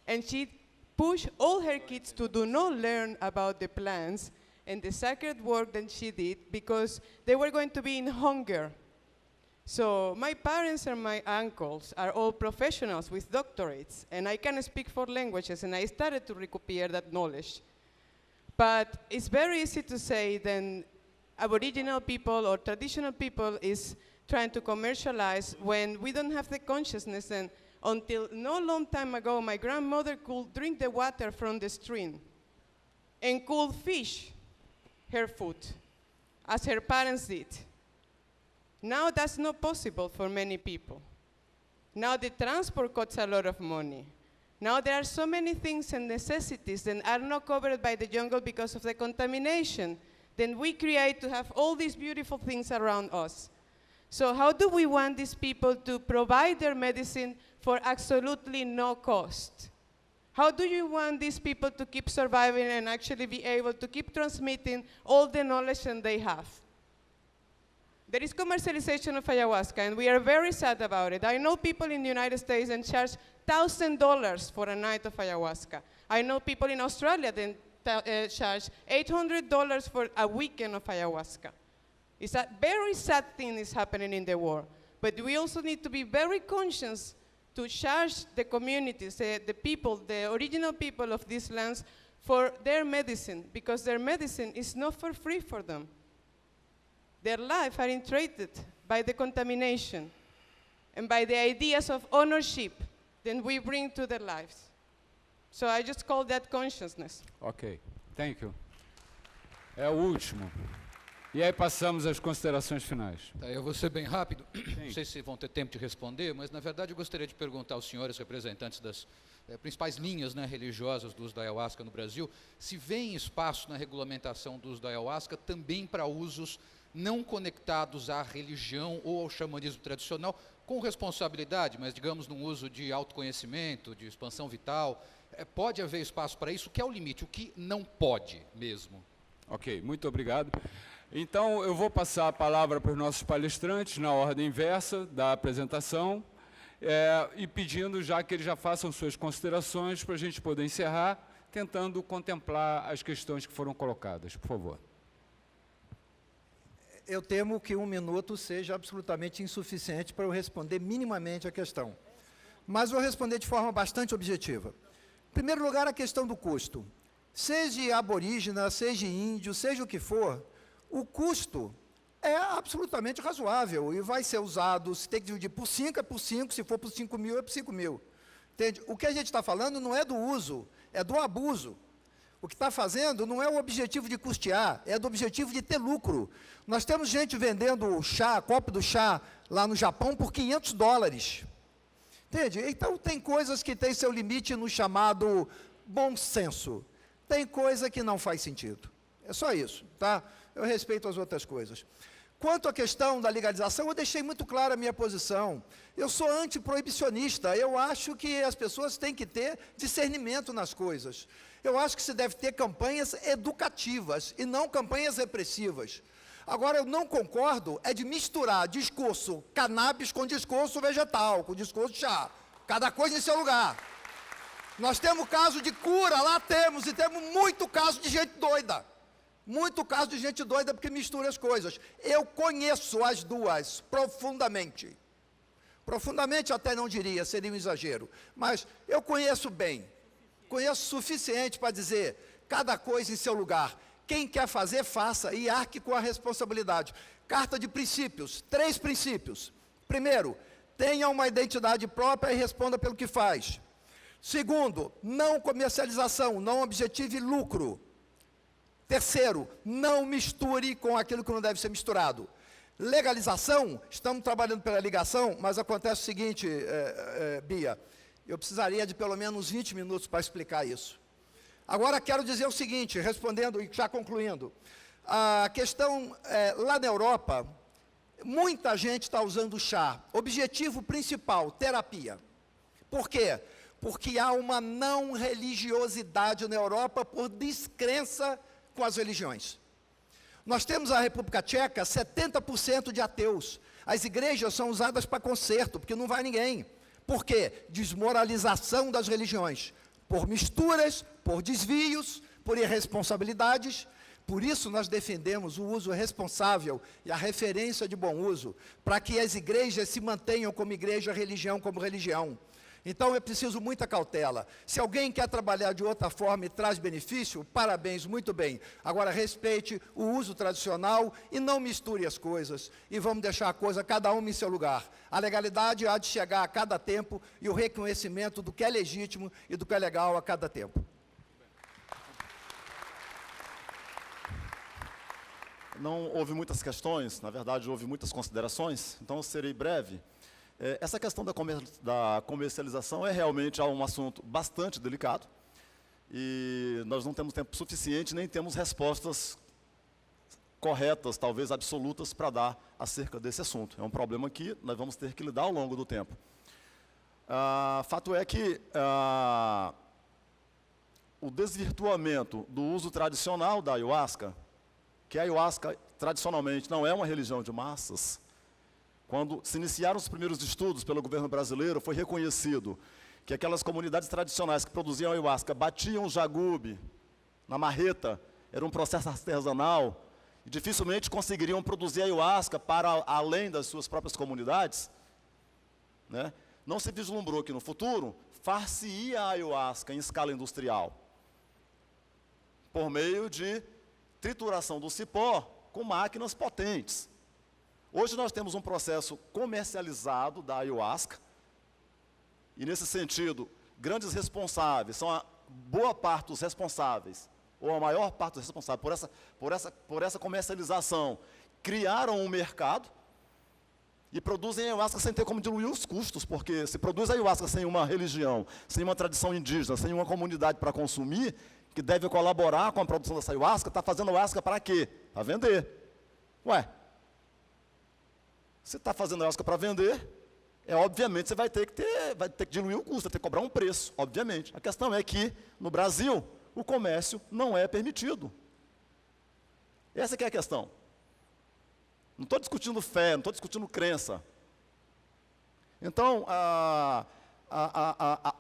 And she pushed all her kids to do not learn about the plants and the sacred work that she did because they were going to be in hunger. So my parents and my uncles are all professionals with doctorates, and I can speak 4 languages, and I started to recuperate that knowledge. But it's very easy to say that Aboriginal people or traditional people is trying to commercialize when we don't have the consciousness. And until no long time ago, my grandmother could drink the water from the stream and could fish her food, as her parents did. Now that's not possible for many people. Now the transport costs a lot of money. Now there are so many things and necessities that are not covered by the jungle because of the contamination. Then we create to have all these beautiful things around us. So how do we want these people to provide their medicine for absolutely no cost? How do you want these people to keep surviving and actually be able to keep transmitting all the knowledge that they have? There is commercialization of ayahuasca, and we are very sad about it. I know people in the United States that charge $1,000 for a night of ayahuasca. I know people in Australia that charge $800 for a weekend of ayahuasca. It's a very sad thing is happening in the world. But we also need to be very conscious to charge the communities, the people, the original people of these lands for their medicine, because their medicine is not for free for them. Their lives are entreated by the contamination and by the ideas of ownership that we bring to their lives. So I just call that consciousness. Ok, thank you. É o último. E aí passamos às considerações finais. Eu vou ser bem rápido, não sei se vão ter tempo de responder, mas na verdade eu gostaria de perguntar aos senhores representantes das principais linhas, né, religiosas do uso da ayahuasca no Brasil, se vêem espaço na regulamentação do uso da ayahuasca também para usos não conectados à religião ou ao xamanismo tradicional, com responsabilidade, mas digamos num uso de autoconhecimento, de expansão vital. Pode haver espaço para isso? O que é o limite? O que não pode mesmo? Ok, muito obrigado. Então, eu vou passar a palavra para os nossos palestrantes, na ordem inversa da apresentação, e pedindo já que eles já façam suas considerações para a gente poder encerrar, tentando contemplar as questões que foram colocadas. Por favor. Eu temo que 1 minuto seja absolutamente insuficiente para eu responder minimamente a questão. Mas vou responder de forma bastante objetiva. Em primeiro lugar, a questão do custo. Seja aborígena, seja índio, seja o que for, o custo é absolutamente razoável e vai ser usado, se tem que dividir por 5, é por 5, se for por 5 mil, é por 5 mil. Entende? O que a gente está falando não é do uso, é do abuso. O que está fazendo não é o objetivo de custear, é do objetivo de ter lucro. Nós temos gente vendendo chá, copo do chá, lá no Japão, por $500. Entende? Então, tem coisas que têm seu limite no chamado bom senso. Tem coisa que não faz sentido. É só isso, tá? Eu respeito as outras coisas. Quanto à questão da legalização, eu deixei muito clara a minha posição. Eu sou antiproibicionista, eu acho que as pessoas têm que ter discernimento nas coisas. Eu acho que se deve ter campanhas educativas e não campanhas repressivas. Agora, eu não concordo é de misturar discurso cannabis com discurso vegetal, com discurso chá. Cada coisa em seu lugar. Nós temos caso de cura, lá temos, e temos muito caso de gente doida. Muito caso de gente doida porque mistura as coisas. Eu conheço as duas profundamente. Profundamente até não diria, seria um exagero. Mas eu conheço bem. Conheço o suficiente para dizer cada coisa em seu lugar. Quem quer fazer, faça e arque com a responsabilidade. Carta de princípios, 3 princípios. Primeiro, tenha uma identidade própria e responda pelo que faz. Segundo, não comercialização, não objetive lucro. Terceiro, não misture com aquilo que não deve ser misturado. Legalização, estamos trabalhando pela ligação, mas acontece o seguinte, Bia, eu precisaria de pelo menos 20 minutos para explicar isso. Agora quero dizer o seguinte, respondendo e já concluindo. A questão, lá na Europa, muita gente está usando chá. Objetivo principal, terapia. Por quê? Porque há uma não religiosidade na Europa por descrença com as religiões. Nós temos na República Tcheca 70% de ateus. As igrejas são usadas para concerto, porque não vai ninguém. Por quê? Desmoralização das religiões. Por misturas, por desvios, por irresponsabilidades. Por isso nós defendemos o uso responsável e a referência de bom uso, para que as igrejas se mantenham como igreja, religião como religião. Então é preciso muita cautela. Se alguém quer trabalhar de outra forma e traz benefício, parabéns, muito bem. Agora respeite o uso tradicional e não misture as coisas. E vamos deixar a coisa cada uma em seu lugar. A legalidade há de chegar a cada tempo e o reconhecimento do que é legítimo e do que é legal a cada tempo. Não houve muitas questões, na verdade houve muitas considerações, então eu serei breve. Essa questão da comercialização é realmente um assunto bastante delicado e nós não temos tempo suficiente, nem temos respostas corretas, talvez absolutas, para dar acerca desse assunto. É um problema que nós vamos ter que lidar ao longo do tempo. Fato é que o desvirtuamento do uso tradicional da ayahuasca, que a ayahuasca tradicionalmente não é uma religião de massas. Quando se iniciaram os primeiros estudos pelo governo brasileiro, foi reconhecido que aquelas comunidades tradicionais que produziam ayahuasca batiam o jagube na marreta, era um processo artesanal, e dificilmente conseguiriam produzir ayahuasca para além das suas próprias comunidades, né? Não se vislumbrou que no futuro far-se-ia a ayahuasca em escala industrial, por meio de trituração do cipó com máquinas potentes. Hoje nós temos um processo comercializado da ayahuasca, e nesse sentido, grandes responsáveis, são a boa parte dos responsáveis, ou a maior parte dos responsáveis por essa comercialização, criaram um mercado e produzem ayahuasca sem ter como diluir os custos, porque se produz ayahuasca sem uma religião, sem uma tradição indígena, sem uma comunidade para consumir, que deve colaborar com a produção dessa ayahuasca, está fazendo ayahuasca para quê? Para vender. Ué, se está fazendo ayahuasca para vender, obviamente você vai ter que diluir o custo, vai ter que cobrar um preço, obviamente. A questão é que, no Brasil, o comércio não é permitido. Essa que é a questão. Não estou discutindo fé, não estou discutindo crença. Então,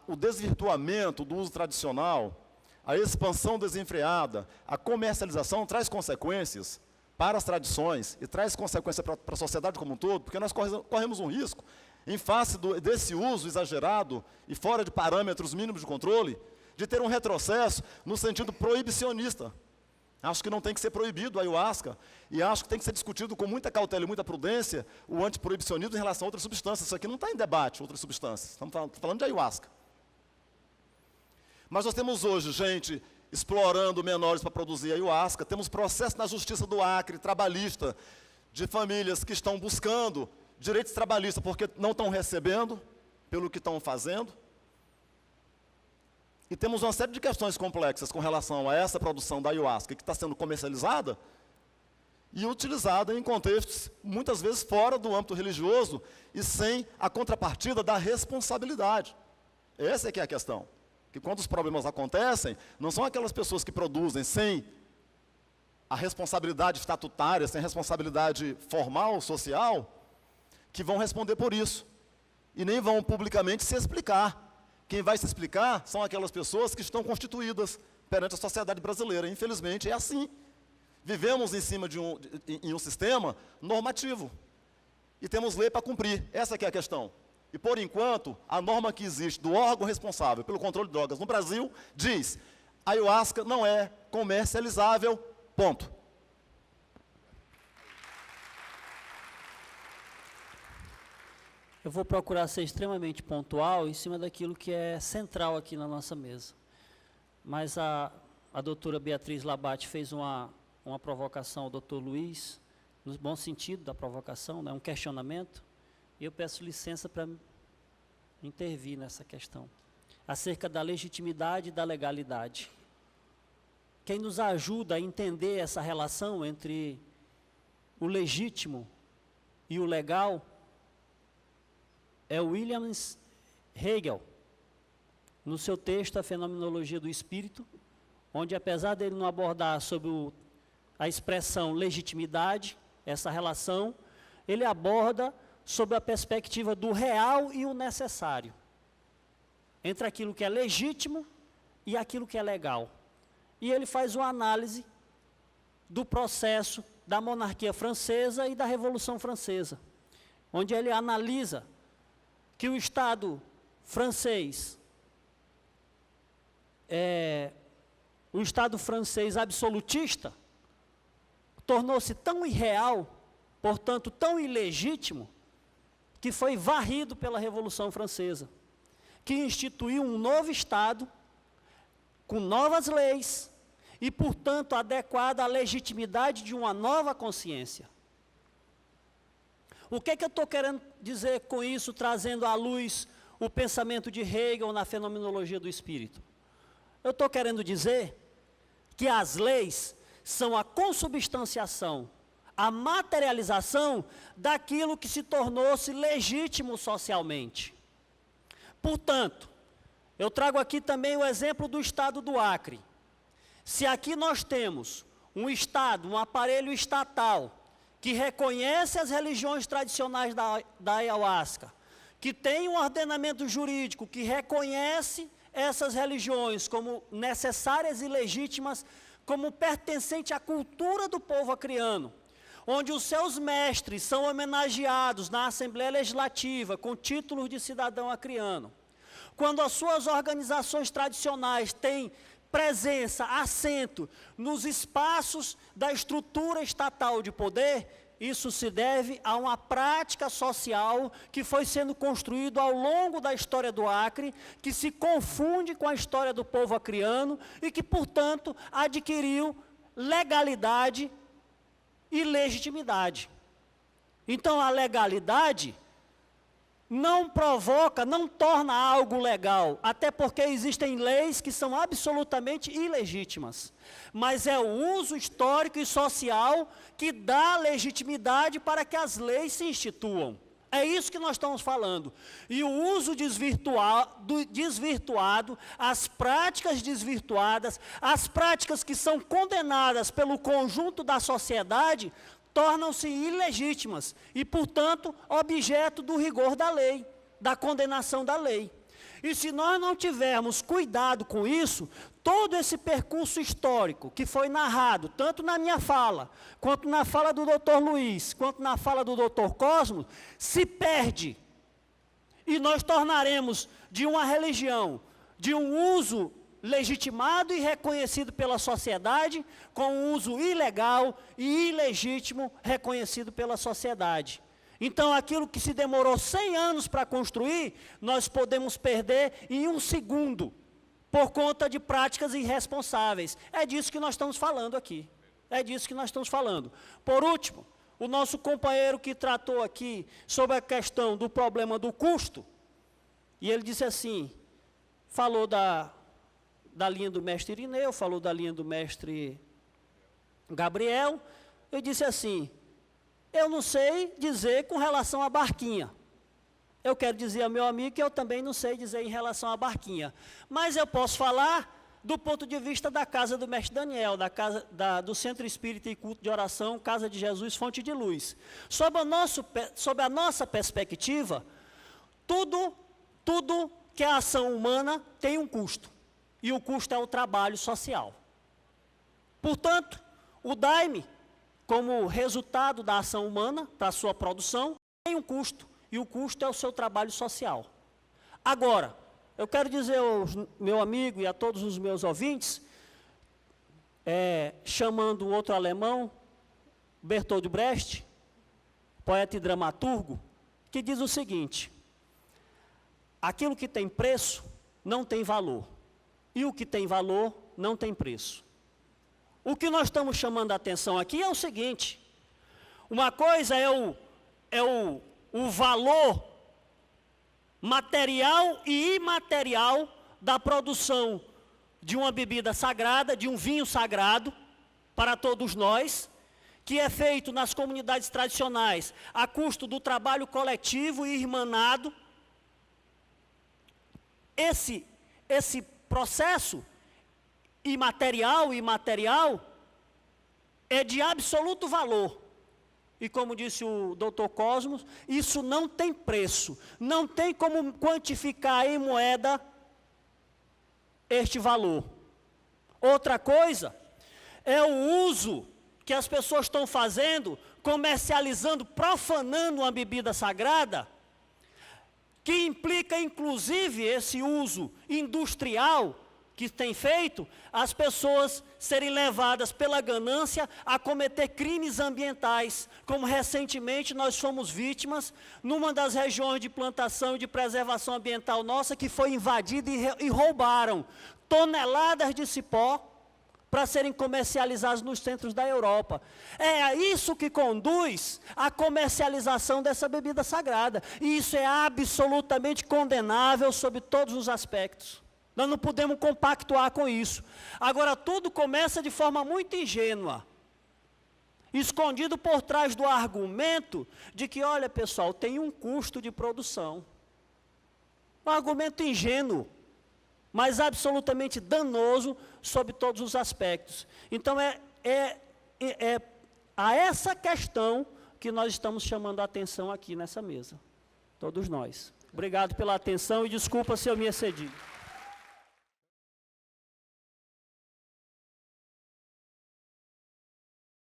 o desvirtuamento do uso tradicional, a expansão desenfreada, a comercialização traz consequências para as tradições e traz consequências para a sociedade como um todo, porque nós corremos um risco, em face desse uso exagerado e fora de parâmetros mínimos de controle, de ter um retrocesso no sentido proibicionista. Acho que não tem que ser proibido a ayahuasca, e acho que tem que ser discutido com muita cautela e muita prudência o antiproibicionismo em relação a outras substâncias. Isso aqui não está em debate, outras substâncias. Estamos falando de ayahuasca. Mas nós temos hoje gente explorando menores para produzir ayahuasca, temos processo na Justiça do Acre, trabalhista, de famílias que estão buscando direitos trabalhistas porque não estão recebendo pelo que estão fazendo. E temos uma série de questões complexas com relação a essa produção da ayahuasca, que está sendo comercializada e utilizada em contextos, muitas vezes, fora do âmbito religioso e sem a contrapartida da responsabilidade. Essa é que é a questão. Que quando os problemas acontecem, não são aquelas pessoas que produzem sem a responsabilidade estatutária, sem a responsabilidade formal, social, que vão responder por isso. E nem vão publicamente se explicar. Quem vai se explicar são aquelas pessoas que estão constituídas perante a sociedade brasileira. Infelizmente, é assim. Vivemos em cima de um sistema normativo. E temos lei para cumprir. Essa que é a questão. E, por enquanto, a norma que existe do órgão responsável pelo controle de drogas no Brasil diz: a ayahuasca não é comercializável, ponto. Eu vou procurar ser extremamente pontual em cima daquilo que é central aqui na nossa mesa. Mas a doutora Beatriz Labate fez uma provocação ao doutor Luiz, no bom sentido da provocação, né, um questionamento. E eu peço licença para intervir nessa questão, acerca da legitimidade e da legalidade. quem nos ajuda a entender essa relação entre o legítimo e o legal é William Hegel, no seu texto A Fenomenologia do Espírito, onde, apesar dele não abordar sobre a expressão legitimidade, essa relação, ele aborda sobre a perspectiva do real e o necessário, entre aquilo que é legítimo e aquilo que é legal. E ele faz uma análise do processo da monarquia francesa e da Revolução Francesa, onde ele analisa que o Estado francês, o Estado francês absolutista, tornou-se tão irreal, portanto tão ilegítimo, que foi varrido pela Revolução Francesa, que instituiu um novo Estado, com novas leis, e, portanto, adequado à legitimidade de uma nova consciência. O que é que eu estou querendo dizer com isso, trazendo à luz o pensamento de Hegel na Fenomenologia do Espírito? Eu estou querendo dizer que as leis são a consubstanciação, a materialização daquilo que se tornou-se legítimo socialmente. Portanto, eu trago aqui também o exemplo do Estado do Acre. Se aqui nós temos um Estado, um aparelho estatal, que reconhece as religiões tradicionais da ayahuasca, que tem um ordenamento jurídico que reconhece essas religiões como necessárias e legítimas, como pertencente à cultura do povo acreano, onde os seus mestres são homenageados na Assembleia Legislativa com títulos de cidadão acreano, quando as suas organizações tradicionais têm presença, assento nos espaços da estrutura estatal de poder, isso se deve a uma prática social que foi sendo construída ao longo da história do Acre, que se confunde com a história do povo acreano e que, portanto, adquiriu legalidade e legitimidade. Então, a legalidade não provoca, não torna algo legal, até porque existem leis que são absolutamente ilegítimas. Mas é o uso histórico e social que dá legitimidade para que as leis se instituam. É isso que nós estamos falando. E o uso desvirtuado, as práticas desvirtuadas, as práticas que são condenadas pelo conjunto da sociedade, tornam-se ilegítimas e, portanto, objeto do rigor da lei, da condenação da lei. E se nós não tivermos cuidado com isso, todo esse percurso histórico que foi narrado, tanto na minha fala, quanto na fala do Dr. Luiz, quanto na fala do Dr. Cosmo, se perde. E nós tornaremos de uma religião, de um uso legitimado e reconhecido pela sociedade, com um uso ilegal e ilegítimo reconhecido pela sociedade. Então, aquilo que se demorou 100 anos para construir, nós podemos perder em 1 segundo, por conta de práticas irresponsáveis. É disso que nós estamos falando aqui. É disso que nós estamos falando. Por último, o nosso companheiro que tratou aqui sobre a questão do problema do custo, e ele disse assim, falou da linha do mestre Irineu, falou da linha do mestre Gabriel, eu disse assim, eu não sei dizer com relação à barquinha. Eu quero dizer ao meu amigo que eu também não sei dizer em relação à barquinha. Mas eu posso falar do ponto de vista da casa do mestre Daniel, do Centro Espírita e Culto de Oração, Casa de Jesus, Fonte de Luz. Sob a nossa perspectiva, tudo que é ação humana tem um custo. E o custo é o trabalho social. Portanto, o Daime, como resultado da ação humana para a sua produção, tem um custo. E o custo é o seu trabalho social. Agora, eu quero dizer ao meu amigo e a todos os meus ouvintes, chamando o outro alemão, Bertold Brecht, poeta e dramaturgo, que diz o seguinte, aquilo que tem preço não tem valor. E o que tem valor não tem preço. O que nós estamos chamando a atenção aqui é o seguinte, uma coisa é o valor material e imaterial da produção de uma bebida sagrada, de um vinho sagrado, para todos nós, que é feito nas comunidades tradicionais, a custo do trabalho coletivo e irmanado. Esse processo imaterial e material é de absoluto valor. E como disse o Dr. Cosmos, isso não tem preço, não tem como quantificar em moeda este valor. Outra coisa é o uso que as pessoas estão fazendo, comercializando, profanando uma bebida sagrada, que implica inclusive esse uso industrial que tem feito as pessoas serem levadas pela ganância a cometer crimes ambientais, como recentemente nós fomos vítimas numa das regiões de plantação e de preservação ambiental nossa, que foi invadida e roubaram toneladas de cipó para serem comercializados nos centros da Europa. É isso que conduz à comercialização dessa bebida sagrada. E isso é absolutamente condenável sob todos os aspectos. Nós não podemos compactuar com isso. Agora, tudo começa de forma muito ingênua, escondido por trás do argumento de que, olha pessoal, tem um custo de produção. Um argumento ingênuo, mas absolutamente danoso sob todos os aspectos. Então, é a essa questão que nós estamos chamando a atenção aqui nessa mesa. Todos nós. Obrigado pela atenção e desculpa se eu me excedi.